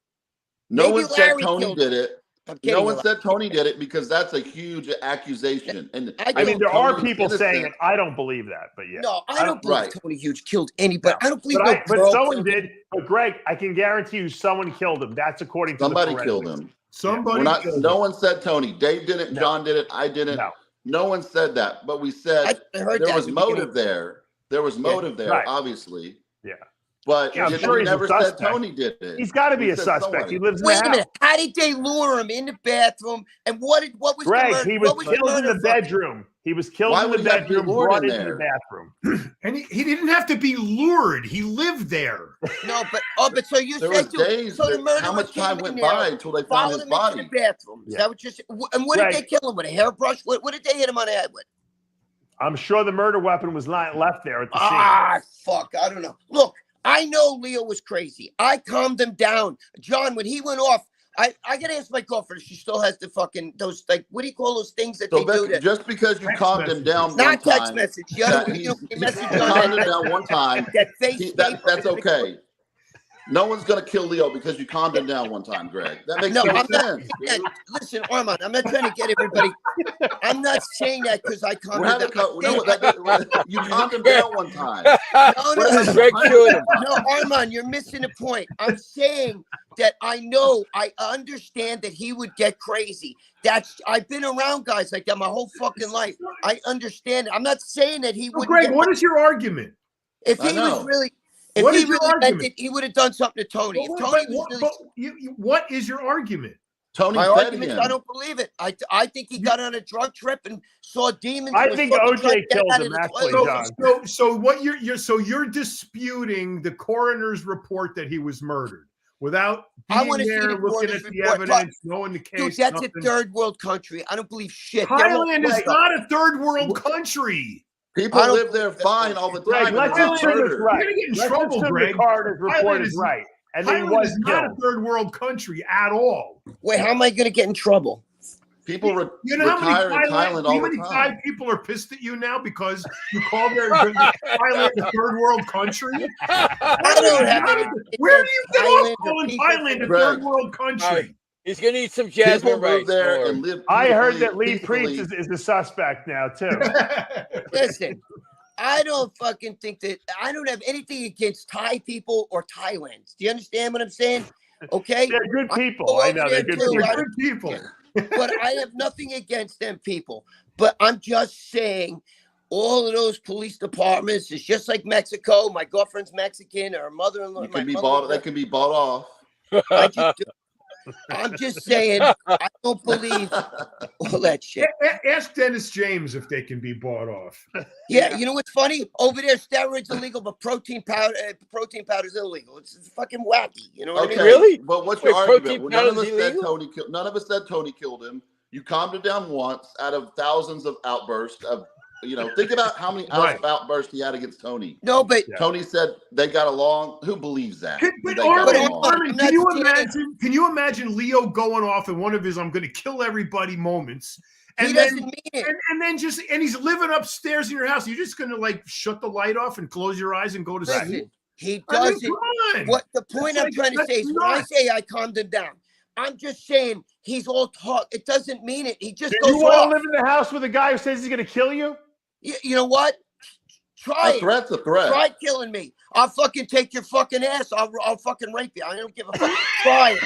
No one said Tony did it. No one said Tony did it because that's a huge accusation. And I mean, there are people saying it. I don't believe that, but yeah. No, I don't believe Tony Huge killed anybody. I don't believe but someone did. But Greg, I can guarantee you someone killed him. That's according to somebody killed him. Somebody killed him. No one said Tony. Dave didn't. John did it. I didn't. No one said that. But we said there was motive there. There was motive there, obviously. Yeah. But I'm sure he never said Tony did it. He's got to be a suspect. He lives in the house. Wait a minute. How did they lure him in the bathroom? And what was Greg? the He was killed in the bedroom. He was killed in the bedroom, brought into the bathroom. And he didn't have to be lured. He lived there. No, but so you said the murderer how much time went by until they found his body? Into the bathroom. Is that what you're saying? And what did they kill him with? A hairbrush? What did they hit him on the head with? I'm sure the murder weapon was left there at the scene. Fuck. I don't know. Look. I know Leo was crazy. I calmed him down. John, when he went off, I gotta ask my girlfriend if she still has the fucking those what do you call those things that they do? Just because you calmed him down, not text message. You calmed him down one time. That's okay. No one's gonna kill Leo because you calmed him down one time, Greg. That makes no sense. Listen, Armand, I'm not trying to get everybody. I'm not saying that because I calmed him down. You calmed him down one time. No, Armand, you're missing the point. I'm saying that I understand that he would get crazy. I've been around guys like that my whole fucking life. I understand it. I'm not saying that he would. Greg, what is your argument? If he was really. If he really meant it, he would have done something to Tony. What is your argument? My argument, I don't believe it. I think he got on a drug trip and saw demons. I think OJ killed him, actually, John. So what you're disputing the coroner's report that he was murdered without being there, looking at the evidence, knowing the case. Dude, that's a third world country. I don't believe shit. Thailand is not a third world country. People live there fine all the time. Greg, let's assume it's right. You're gonna get in trouble, Greg. The coroner's report is right. And then he was not a third world country at all. Wait, how am I going to get in trouble? People retire in Thailand all the time. How many Thai people are pissed at you now because you call Thailand a third world country? I don't have any. Where do you get off calling Thailand a third world country? He's gonna need some jasmine rice. There and live. I heard that Lee Priest is a suspect now too. Listen, I don't fucking think that. I don't have anything against Thai people or Thailand. Do you understand what I'm saying? Okay, they're good people. I know they're good people. But I have nothing against them people. But I'm just saying, all of those police departments is just like Mexico. My girlfriend's Mexican, or her mother-in-law. That can be bought off. I'm just saying, I don't believe all that shit. Ask Dennis James if they can be bought off. Yeah, you know what's funny? Over there, steroids illegal, but protein powder is illegal. It's fucking wacky. You know what I mean? Really? But what's your argument? None of us said Tony killed him. You calmed him down once out of thousands of outbursts of. Think about how many outbursts he had against Tony. No, but Tony said they got along. Who believes that? Armin, can you imagine Leo going off in one of his "I'm going to kill everybody" moments, and he doesn't mean it, and he's living upstairs in your house? You're just going to shut the light off and close your eyes and go to sleep? He doesn't. What the point I'm trying to say is when I say I calmed him down, I'm just saying he's all talk. It doesn't mean it. He just goes off. You want to live in the house with a guy who says he's going to kill you? You know what? Try it. A threat's a threat. Try killing me. I'll fucking take your fucking ass. I'll fucking rape you. I don't give a fuck. Try it.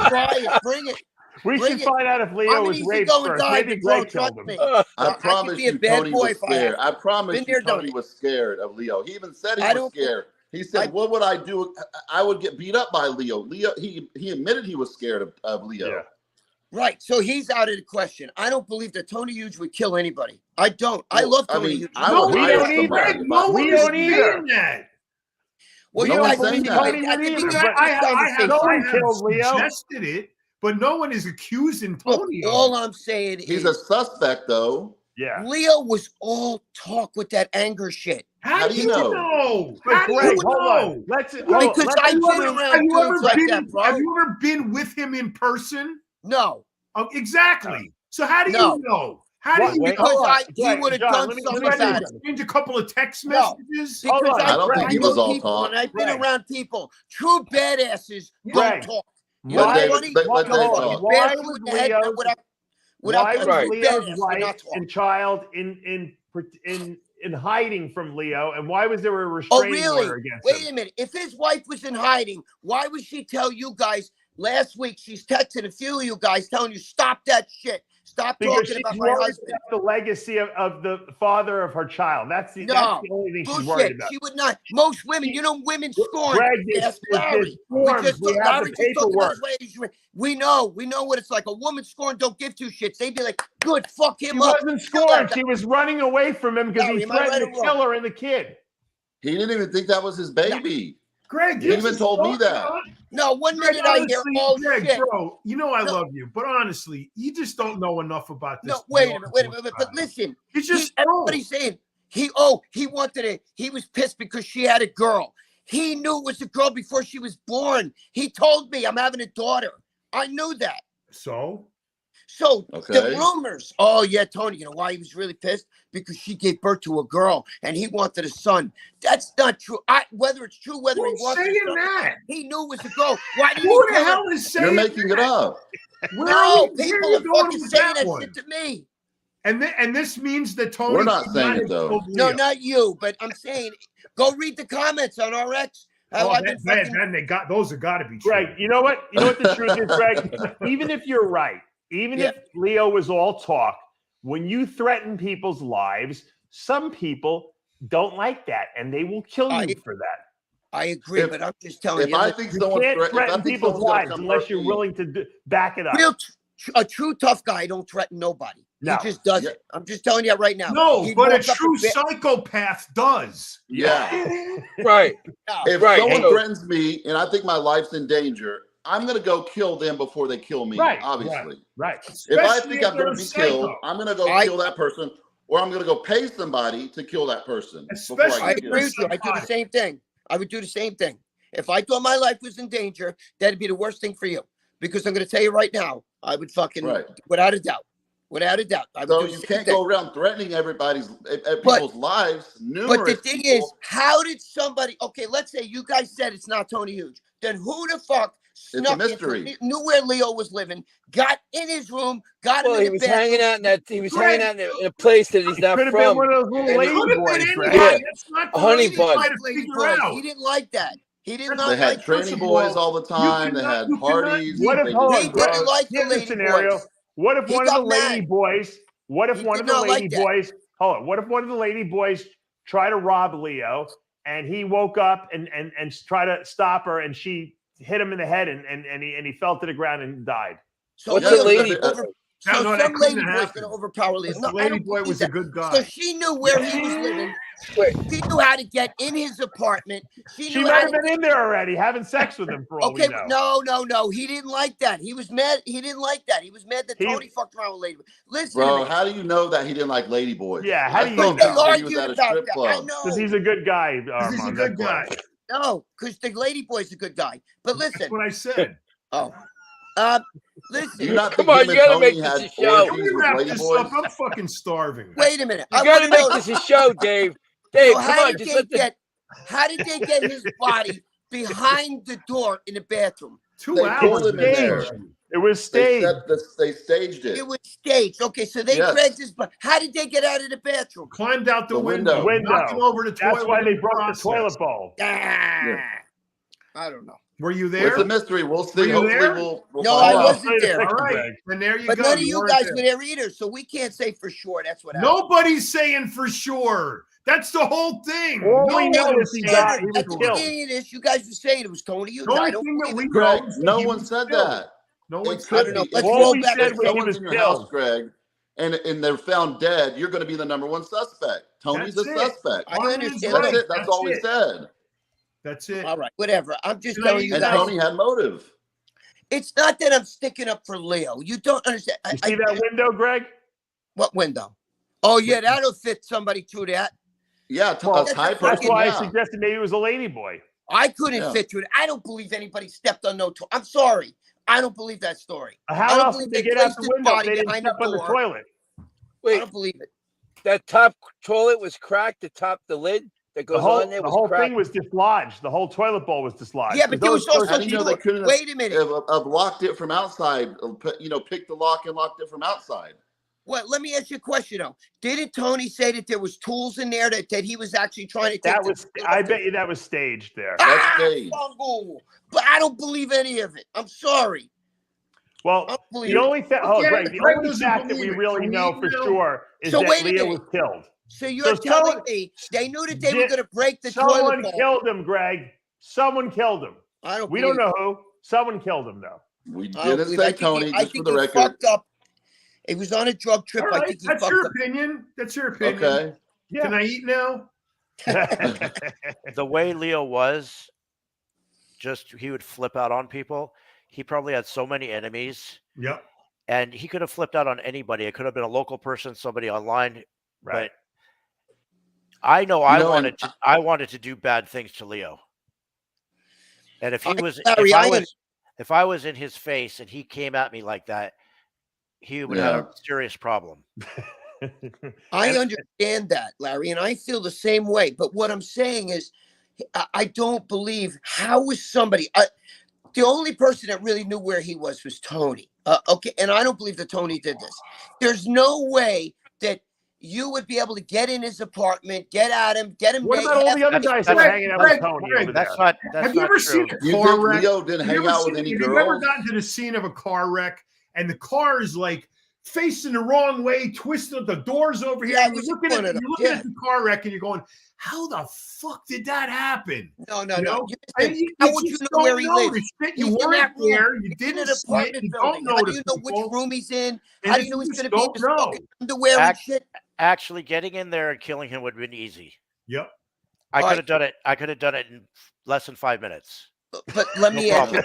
Try it. Bring it. We Bring should it. find out if Leo I'm an was raped easygoing first. guy, Maybe but bro, Greg killed trust him. me. I promise be a you, bad Tony boy was if I scared. have I promise been you, there, done Tony it. was scared of Leo. He even said he I was don't- scared. He said, "What would I do? I would get beat up by Leo." Leo, he admitted he was scared of Leo. Yeah. Right, so he's out of the question. I don't believe that Tony Hughes would kill anybody. I don't. I love Tony Hughes. I No, would we hire don't either. somebody. if No I- one We is don't either. saying that. Well, No you one's guys saying believe that. at the Tony beginning would of either, this conversation. no one have killed Leo. suggested it, but no one is accusing Look, Tony. all I'm saying He's is a suspect, though. Yeah. Leo was all talk with that anger shit. How do you know? But How do Greg, you hold know? on. Let's Because let's I've been put in- around Have you ever dudes like been? that, bro. Have you ever been with him in person? No. Oh, exactly. So how do No. you know? How do What? you Wait, know? Because he Greg, would have John, done let me something You about had it. to exchange a couple of text No. messages. Hold Because on. I don't think he know was all people, talk. and I've been Greg. around people. True badasses Greg. don't talk. You Let know what's David- funny? let You know David what's talk. funny? Why Bash you was in the head Leo's- without Why a was true Leo's badass would not wife talk. and child in hiding from Leo, and why was there a Oh, restraining really? order against Wait him? a minute. If his wife was in hiding, why would she tell you guys last week? She's texting a few of you guys telling you, stop that shit. Stop Because talking she's about my worried husband. about the legacy of the father of her child. That's the only thing she's worried bullshit. about. She would not. Most women, you know, women scorn. Greg, Ask there's Larry. forms. We have Larry the just talked about paperwork. his ways. We know what it's like. A woman scorned don't give two shits. They'd be like, good, fuck him She up. wasn't Kill scorned. that She guy. was running away from him because he Larry, am I right threatened to or kill wrong? her and the kid. He didn't even think that was his baby. Greg, He you even just told me don't- that. No, one Greg, minute I hear, honestly, oh Greg, shit. bro, you know I No. love you, but honestly, you just don't know enough about this. No, wait a minute. But listen, He's just everybody's saying he wanted it. He was pissed because she had a girl. He knew it was a girl before she was born. He told me I'm having a daughter. I knew that. So The rumors. Oh yeah, Tony. You know why he was really pissed? Because she gave birth to a girl and he wanted a son. That's not true. Whether it's true, whether he Who's wants saying a son, that? he knew it was a girl. Why did Who he the kill hell her? is saying You're making it up. No, where people you are going fucking with saying that that one? shit to me. And this means that Tony. We're not did saying it, have though. killed No, Leo. not you, but I'm saying, go read the comments on RX. Then they got those have got to be true. Greg, you know what? You know what the truth is, Greg? Even if you're right, even if Leo was all talk, when you threaten people's lives, some people don't like that, and they will kill you for that. I agree, but I'm just telling you. I think You someone can't if I threaten think people's someone's gonna lives come unless hurt you're me- willing to back it up. A true tough guy don't threaten nobody. No. He just does it. I'm just telling you right now. No, He'd but a walk up true and bit- psychopath does. Yeah. Right. If Right. someone Hey. threatens me and I think my life's in danger, I'm gonna go kill them before they kill me. Right, Obviously. Right. If I Especially think if I'm gonna they're be a psycho. killed, I'm gonna go kill that person, or I'm gonna go pay somebody to kill that person. before Especially I get agree killed. with you. I do the same thing. I would do the same thing. If I thought my life was in danger, that'd be the worst thing for you. Because I'm going to tell you right now, I would fucking, without a doubt, I would So do the you same can't thing. go around threatening people's lives. But the thing is, how did somebody? Okay, let's say you guys said it's not Tony Hughes. Then who the fuck snuck mystery. knew where Leo was living, got in his room, got him Well, in he the was bathroom? hanging out in that. He was hanging out in a place that he's not Could have from. been one of those little And lady it- Could have boys, been Greg. anybody. Yeah. That's not A honey the bun. way to Lady figure boys. out. He didn't like that. He did not They had like training First of all, boys all the time. They cannot- had you cannot parties. be- What if, They hold did- He on, bro, didn't like the here's a lady scenario. boys. What if He one of got the lady mad. boys, what if He one did of the not like lady that. boys, hold on, what if one of the lady boys try to rob Leo and he woke up and try to stop her and she hit him in the head and he fell to the ground and died? So What's Leo's a lady gonna boy? So No, that some couldn't lady have boy's happened. gonna overpower Leo. The No, I lady don't boy believe was that. a good guy. So she knew where he was living. Wait. She knew how to get in his apartment. She She knew might how have to been in there already having sex with him for all Okay, we know. no. He didn't like that. He was mad. He didn't like that. He was mad that Tony fucked around with lady. Listen to Bro, me. how do you know that he didn't like lady boys? Yeah, how do you thought know? he was Argued at a about strip that. I club. know. Because he's a good guy, He's a Armand. good That's why. guy. No, because the lady boy's a good guy. But listen. That's what I said. Oh. Listen. Do you not Come think on, him you and gotta Tony make this had a show. Can we orgies with wrap lady this boys? up? I'm fucking starving. Wait a minute. You I gotta wanna make know- this a show, Dave. Dave, So come on, just let the. how did they get his body behind the door in the bathroom? 2 They hours. pulled him in there. It was They, staged. they staged it. It was staged. Okay, so they Yes. dragged his body. How did they get out of the bathroom? Climbed out the The window. window. Knocking over the toilet. That's why they in the broke the process. toilet bowl. I don't know. Were you there? It's a mystery. We'll see. Were you Hopefully there? we'll No, find I out. wasn't there. All right, and there you But go. none of you guys weren't were there either, so we can't say for sure. That's what happened. Nobody's saying for sure. That's the whole thing. All No we know one is he said died. it. He was At the killed. beginning of this, you guys were saying it was Tony. You, The only I don't thing that believe we it. Greg, know is no he one was said killed. that. No one It said could know. be. Let's If roll we back. said if was he someone's was in your killed. house, Greg, and they're found dead, you're going to be the number one suspect. Tony's That's a it. suspect. I understand. That's Right. it. That's all we it. said. That's it. All right, whatever. I'm just And telling you And guys. Tony had motive. It's not that I'm sticking up for Leo. You don't understand. You see that window, Greg? What window? Oh yeah, that'll fit somebody through that. Yeah, Well, a Thai that's person. why I Yeah. suggested maybe it was a lady boy. I couldn't Yeah. fit through it. I don't believe anybody stepped on no. I'm sorry. I don't believe that story. I How don't else believe did they they get out placed the his window if body they didn't behind step the on the door. toilet? I Wait, don't believe it. that top toilet was cracked. The lid that goes on there The was whole cracked. thing was dislodged. The whole toilet bowl was dislodged. Yeah, but there was How also do you know they people. couldn't Wait a minute. have locked it from outside? Picked the lock and locked it from outside. Well, let me ask you a question though. Didn't Tony say that there was tools in there that he was actually trying to take? That was. I bet you that was staged there. That's staged. Bungle. But I don't believe any of it. I'm sorry. Well, Unbelievable. the only fact, Okay, Greg, the Greg only doesn't fact that we believe it. really So know we for know. sure is So that wait a Leo minute. was killed. So you're So telling someone- me they knew that they were going to break the Someone toilet bowl? killed him, Greg. Someone killed him. I don't. We don't believe know who. Someone killed him, though. We it. I don't didn't believe it. say I think Tony, he, just I for think the he record. fucked up. He was on a drug trip. All I right, think he that's fucked your up. opinion. That's your opinion. Okay. Yeah. Can I eat now? The way Leo was, he would flip out on people. He probably had so many enemies, Yep. and he could have flipped out on anybody. It could have been a local person, somebody online. Right. But I know You I know, wanted to do bad things to Leo. And if he was, Larry, if I was in his face and he came at me like that, he would have a serious problem. I understand that, Larry, and I feel the same way. But what I'm saying is, I don't believe how was somebody. The only person that really knew where he was Tony. Okay, and I don't believe that Tony did this. There's no way that you would be able to get in his apartment, get at him, get him. What about all the other guys that were hanging out with Tony over there? That's not Have you not ever true. seen a You car think wreck? Leo didn't Have you hang ever out with seen- any have you ever girls? gotten to the scene of a car wreck and the car is like facing the wrong way, twisted, the doors over here, Yeah, and it was you're looking, one of them. at Yeah. the car wreck and you're going, how the fuck did that happen? No. You know? Listen, And how would you just know where don't he know lives? this shit. He's You in weren't that room. there. You He's in didn't an see it. apartment You building. don't know How do the you know which people. room he's in? And How do if you know you he's just going to be in don't his know. fucking underwear and shit? Actually, getting in there and killing him would have been easy. Yep. I All could have done it. I could have done it in less than 5 minutes. But let me No ask you,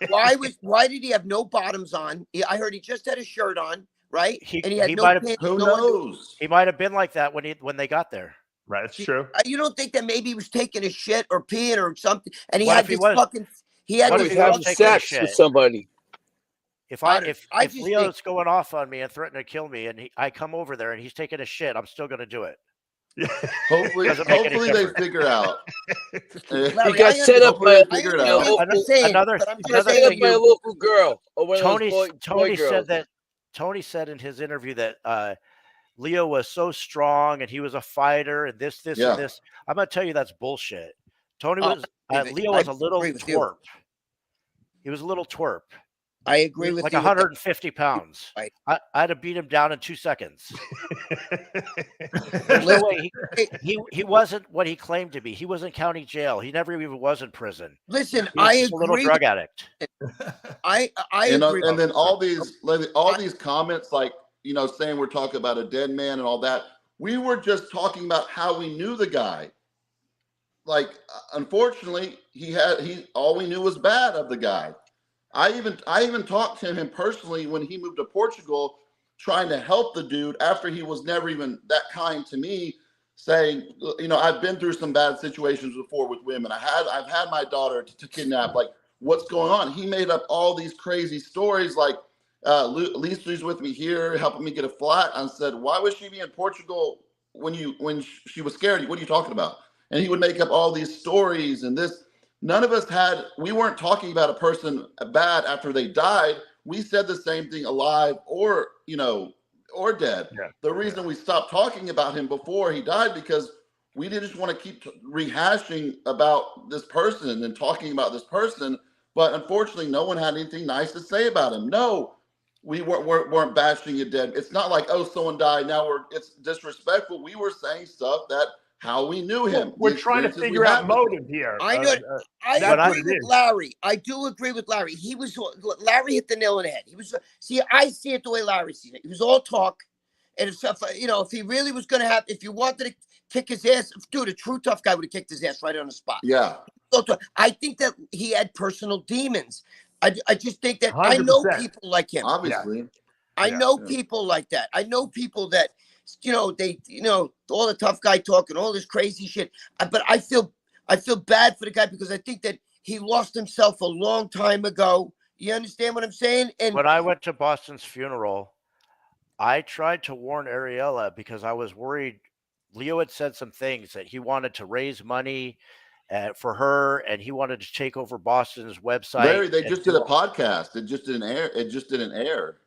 problem. why did he have no bottoms on? I heard he just had a shirt on, right? He And he had no might have. pants. Who no underwear. knows? He might have been like that when they got there. Right, that's true. You don't think that maybe he was taking a shit or peeing or something, and he What had if he this was? fucking. He had What this if he was fucking. taking a Sex shit? with somebody. If I if just Leo's going off on me and threatening to kill me, and I come over there and he's taking a shit, I'm still going to do it. Hopefully, Doesn't make any hopefully they difference. figure out. Larry, He got I set up Hopefully by they figure it a out. local, I'm saying, Another- but I'm just another set up saying, by a local girl or one of Tony those boy girls. said that in his interview that Leo was so strong and he was a fighter and this Yeah. and this. I'm going to tell you that's bullshit. Oh, Leo I was a little agree with you. twerp. He was a little twerp. I agree with Like you. 150 pounds. Right. I'd have beat him down in 2 seconds. There's no way he wasn't what he claimed to be. He was in county jail. He never even was in prison. Listen, He was I just a little agree. drug addict. I And, agree. and then all these comments, like saying we're talking about a dead man and all that. We were just talking about how we knew the guy. Like, unfortunately, all we knew was bad of the guy. I even talked to him personally when he moved to Portugal, trying to help the dude after he was never even that kind to me, saying, I've been through some bad situations before with women. I've had my daughter to kidnap. Like, what's going on? He made up all these crazy stories, like Lisa's with me here, helping me get a flat. I said, why would she be in Portugal when she was scared? What are you talking about? And he would make up all these stories and this. None of us we weren't talking about a person bad after they died. We said the same thing alive or dead. Yeah. The reason we stopped talking about him before he died, because we just want to keep rehashing about this person and talking about this person. But unfortunately, no one had anything nice to say about him. No, we weren't bashing you dead. It's not like, oh, someone died. Now it's disrespectful. We were saying stuff that how we knew him. We're trying to figure out motive here. I know. I agree with Larry. I do agree with Larry. Larry hit the nail on the head. I see it the way Larry sees it. He was all talk. And if he really was going to if you wanted to kick his ass, dude, a true tough guy would have kicked his ass right on the spot. Yeah. I think that he had personal demons. I just think that 100%. I know people like him. Obviously. I know people like that. I know people that, all the tough guy talk and all this crazy shit. But I feel bad for the guy because I think that he lost himself a long time ago. You understand what I'm saying? And when I went to Boston's funeral, I tried to warn Ariella because I was worried. Leo had said some things that he wanted to raise money for her, and he wanted to take over Boston's website. Larry, they just did a podcast. It just didn't air.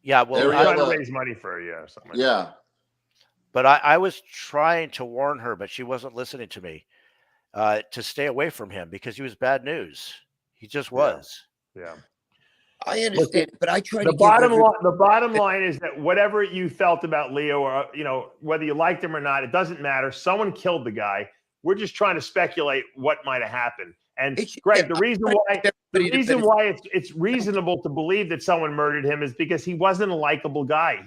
Yeah, well, I trying to raise money for her, something like that. But I was trying to warn her, but she wasn't listening to me to stay away from him because he was bad news. He just was. Yeah. I understand, but I try the to. The bottom line is that whatever you felt about Leo, or whether you liked him or not, it doesn't matter. Someone killed the guy. We're just trying to speculate what might have happened. And Greg, the reason why it's reasonable to believe that someone murdered him is because he wasn't a likable guy.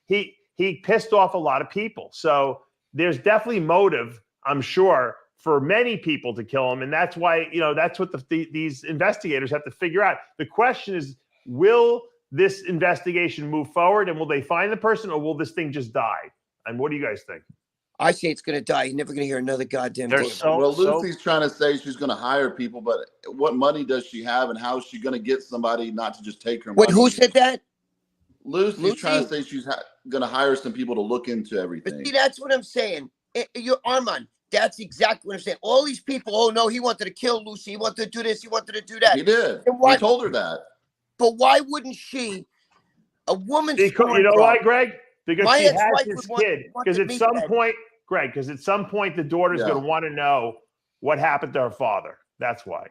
He pissed off a lot of people. So there's definitely motive, I'm sure, for many people to kill him, and that's why that's what these investigators have to figure out. The question is, will this investigation move forward, and will they find the person, or will this thing just die? And what do you guys think? I say it's going to die. You're never going to hear another goddamn thing. Lucy's trying to say she's going to hire people, but what money does she have, and how is she going to get somebody not to just take her money? Wait, who said that? Lucy's trying to say she's going to hire some people to look into everything. But see, that's what I'm saying. Armand, that's exactly what I'm saying. All these people, oh no, he wanted to kill Lucy. He wanted to do this. He wanted to do that. He did. He told her that. But why wouldn't she, a woman? You know why, Greg? Because she has this kid. Because at some point, Greg, the daughter's going to want to know what happened to her father. That's why.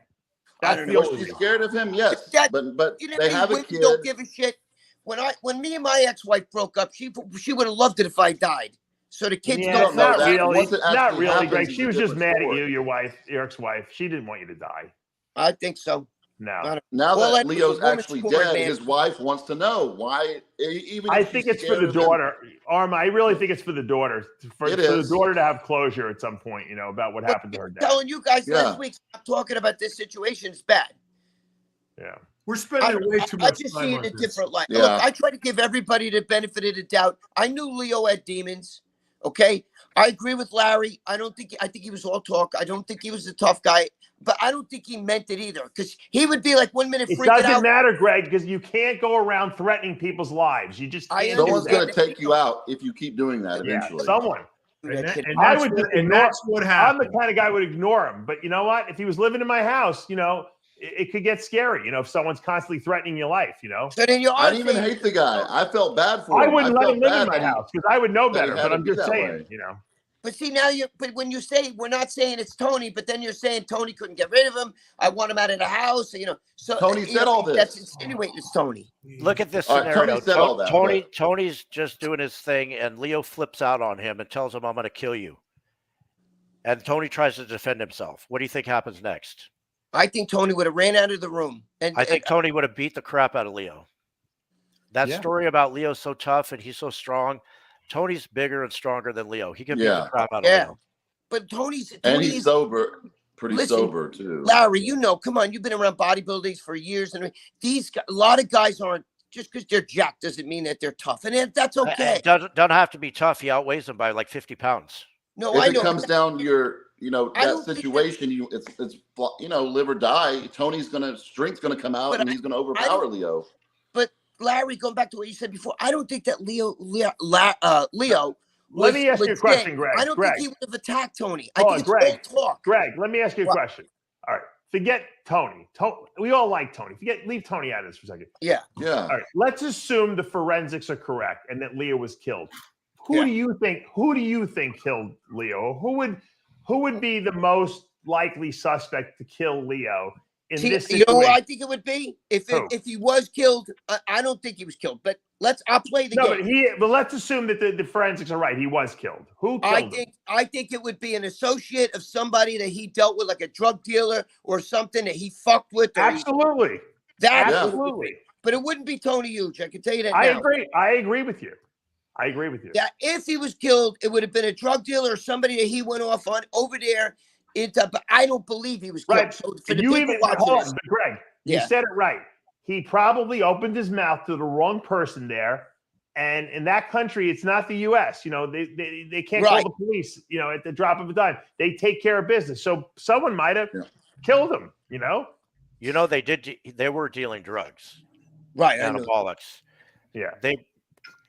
She's scared of him, yes. But they have a kid. Don't give a shit. When me and my ex-wife broke up, she would have loved it if I died. So the kids don't know that. Not really, Greg. She was just mad at you, your ex-wife. She didn't want you to die. I think so. No. Now that Leo's actually dead, his wife wants to know why. I think it's for the daughter, Arma. I really think it's for the daughter, for the daughter to have closure at some point, about what happened to her dad. I'm telling you guys last week, stop talking about this situation. It's bad. Yeah. We're spending way too much time. I just see it in a different light. Yeah. Look, I try to give everybody the benefit of the doubt. I knew Leo had demons. Okay. I agree with Larry. I think he was all talk. I don't think he was a tough guy, but I don't think he meant it either. Because he would be like 1 minute freaking out. It doesn't matter, Greg, because you can't go around threatening people's lives. You just can't. Someone's going to take you out if you keep doing that eventually. Yeah, someone. And that's what happened. I'm the kind of guy who would ignore him. But you know what? If he was living in my house, it could get scary, if someone's constantly threatening your life, So then I didn't even hate the guy. I felt bad for him. I wouldn't let him live in my house because I would know better, but I'm just saying, But see, but when you say, we're not saying it's Tony, but then you're saying Tony couldn't get rid of him. I want him out of the house. So Tony said all this. That's insinuating it's Tony. Look at this Tony scenario. said all that, Tony's just doing his thing, and Leo flips out on him and tells him, "I'm going to kill you." And Tony tries to defend himself. What do you think happens next? I think Tony would have ran out of the room. I think Tony would have beat the crap out of Leo. That story about Leo's so tough and he's so strong. Tony's bigger and stronger than Leo. He can beat the crap out of Leo. But Tony's he's sober, sober too. Larry, come on, you've been around bodybuilding for years, and a lot of guys aren't. Just because they're jacked doesn't mean that they're tough, and that's okay. It doesn't have to be tough. He outweighs them by like 50 pounds. No, if I know. It comes down to your, that situation. It's live or die. Strength's gonna come out, and he's gonna overpower Leo. But Larry, going back to what you said before, I don't think that Leo. Let me ask you a question, Greg. I don't think he would have attacked Tony. Greg, let me ask you a question. All right, forget Tony. We all like Tony. Leave Tony out of this for a second. Yeah. Yeah. All right, let's assume the forensics are correct and that Leo was killed. Who do you think killed Leo? Who would be the most likely suspect to kill Leo in this situation? You know what I think it would be? If he was killed, I don't think he was killed, but I'll play the game. But let's assume that the forensics are right. He was killed. Who killed him? I think it would be an associate of somebody that he dealt with, like a drug dealer or something that he fucked with. Absolutely. Absolutely. But it wouldn't be Tony Huge. I can tell you that. I now. agree. I agree with you. Yeah, if he was killed, it would have been a drug dealer or somebody that he went off on over there. But I don't believe he was killed. Right. So for the people watching this, Greg, you said it right. He probably opened his mouth to the wrong person there. And in that country, it's not the U.S. You know, they can't call the police, you know, at the drop of a dime. They take care of business. So someone might have killed him, you know? You know, they were dealing drugs. Right. Anabolics. Yeah.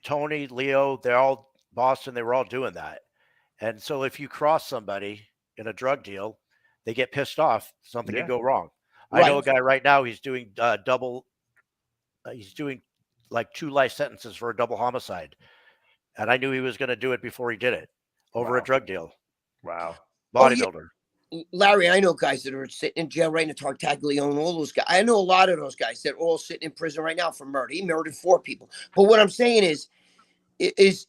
Tony, Leo, they're all Boston. They were all doing that. And so if you cross somebody in a drug deal, they get pissed off. Something could go wrong. I know a guy right now. He's doing he's doing like 2 life sentences for a double homicide. And I knew he was going to do it before he did it over a drug deal. Wow. Bodybuilder. Larry, I know guys that are sitting in jail right now, Tartaglione, all those guys. I know a lot of those guys that are all sitting in prison right now for murder. He murdered 4 people. But what I'm saying is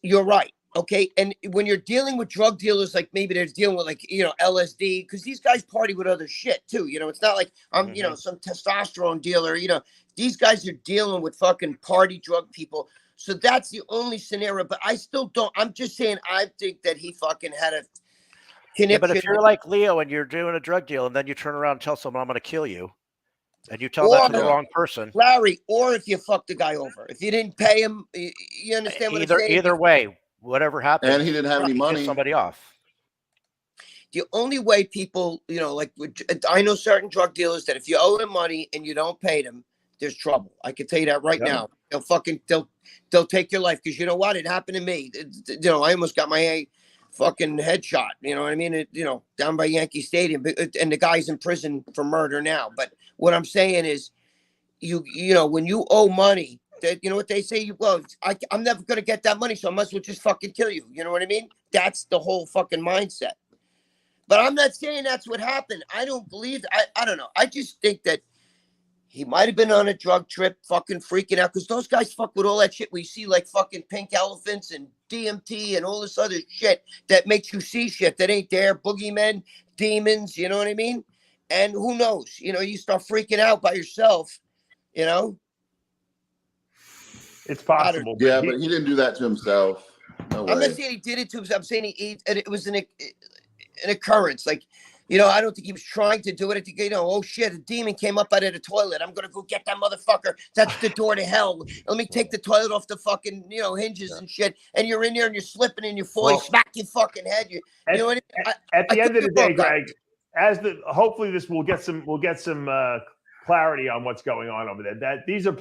you're right. Okay. And when you're dealing with drug dealers, like maybe they're dealing with like, you know, LSD, because these guys party with other shit too. You know, it's not like I'm, you know, some testosterone dealer, you know, these guys are dealing with fucking party drug people. So that's the only scenario, but I still don't, I'm just saying, I think that he fucking had a connection. Yeah, but if you're like Leo and you're doing a drug deal and then you turn around and tell someone I'm going to kill you, and you tell that to the wrong person. Larry, or if you fucked the guy over, if you didn't pay him, you understand what I'm saying? Either way, whatever happened. And he didn't have any money. Somebody off. The only way people, you know, like I know certain drug dealers that if you owe them money and you don't pay them, there's trouble. I can tell you that right now. They'll take your life, because you know what? It happened to me. You know, I almost got my fucking headshot. You know what I mean? You know, down by Yankee Stadium, and the guy's in prison for murder now. But what I'm saying is, you know, when you owe money, that, you know what they say? Well, I'm never gonna get that money, so I must as well just fucking kill you. You know what I mean? That's the whole fucking mindset. But I'm not saying that's what happened. I don't believe. I don't know. I just think that he might have been on a drug trip, fucking freaking out, because those guys fuck with all that shit. We see like fucking pink elephants and DMT and all this other shit that makes you see shit that ain't there. Boogeymen, demons, you know what I mean? And who knows? You know, you start freaking out by yourself, you know? It's possible. Yeah, but he didn't do that to himself. No way. I'm not saying he did it to himself. I'm saying it was an occurrence. Like, you know, I don't think he was trying to do it. I think, you know, oh shit, a demon came up out of the toilet. I'm gonna go get that motherfucker. That's the door to hell. Let me take the toilet off the fucking, you know, hinges and shit. And you're in there and you're slipping and you fall, you smack your fucking head. You know what I mean? At the end of the day, Greg, hopefully this will get some clarity on what's going on over there. That these are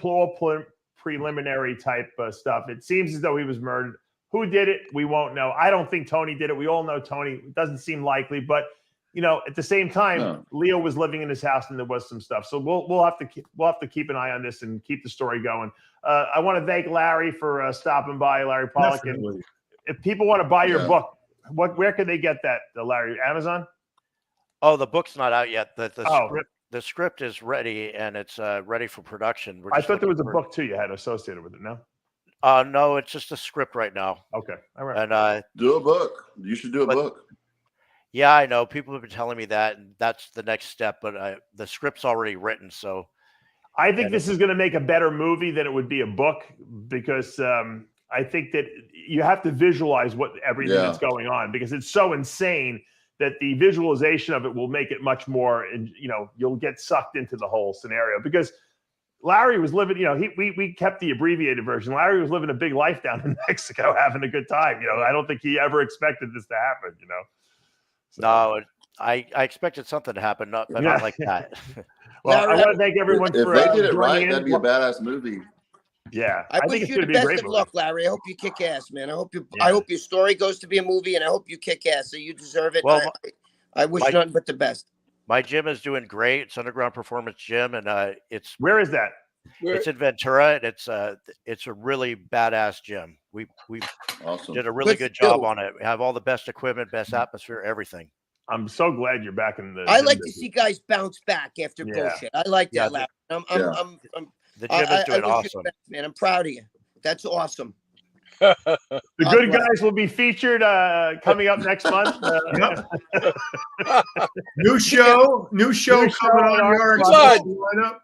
preliminary type stuff. It seems as though he was murdered. Who did it? We won't know. I don't think Tony did it. We all know Tony. It doesn't seem likely, but you know, at the same time, Leo was living in his house and there was some stuff. So we'll have to keep an eye on this and keep the story going. I want to thank Larry for stopping by, Larry Pollack. And if people want to buy your book, where can they get that, Larry? Amazon? Oh, the book's not out yet. The script is ready and it's ready for production. I thought there was a book too you had associated with it. No? No, it's just a script right now. Okay. All right. And do a book. You should do a book. Yeah, I know. People have been telling me that, and that's the next step. But the script's already written, so I think this is going to make a better movie than it would be a book, because I think that you have to visualize everything that's going on, because it's so insane that the visualization of it will make it much more. And you know, you'll get sucked into the whole scenario, because Larry was living. You know, we kept the abbreviated version. Larry was living a big life down in Mexico, having a good time. You know, I don't think he ever expected this to happen. You know. So. No, I expected something to happen, but not like that. Well, I want to thank everyone for if they did it right, that'd be a badass movie. Yeah, I wish you the best of luck, Larry. I hope you kick ass, man. I hope your story goes to be a movie, and I hope you kick ass. So you deserve it. Well, I wish nothing but the best. My gym is doing great. It's Underground Performance Gym, and it's where is that? It's in Ventura. And it's a really badass gym. We awesome. did a really good job on it. We have all the best equipment, best atmosphere, everything. I'm so glad you're back in the. I like to see guys bounce back after bullshit. I like that. Yeah, The gym is doing awesome, man. I'm proud of you. That's awesome. The good guys will be featured coming up next month. New show coming on our lineup.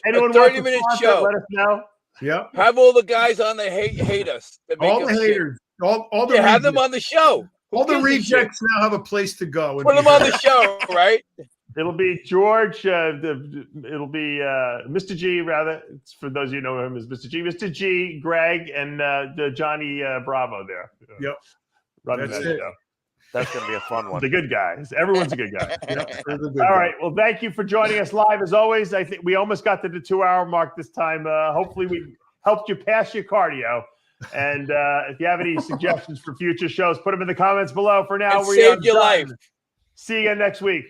Anyone 30-minute show. Let us know. Yep. Have all the guys on that hate us. All the haters. All the have them on the show. All the rejects now have a place to go. Put them on the show, right? It'll be George. It'll be Mr. G, rather. It's for those of you who know him as Mr. G. Mr. G, Greg, and the Johnny Bravo there. Yep. Running that show. That's going to be a fun one. The good guys. Everyone's a good guy. All right. Well, thank you for joining us live as always. I think we almost got to the 2-hour mark this time. Hopefully we helped you pass your cardio. And if you have any suggestions for future shows, put them in the comments below. For now, we saved your life. See you again next week.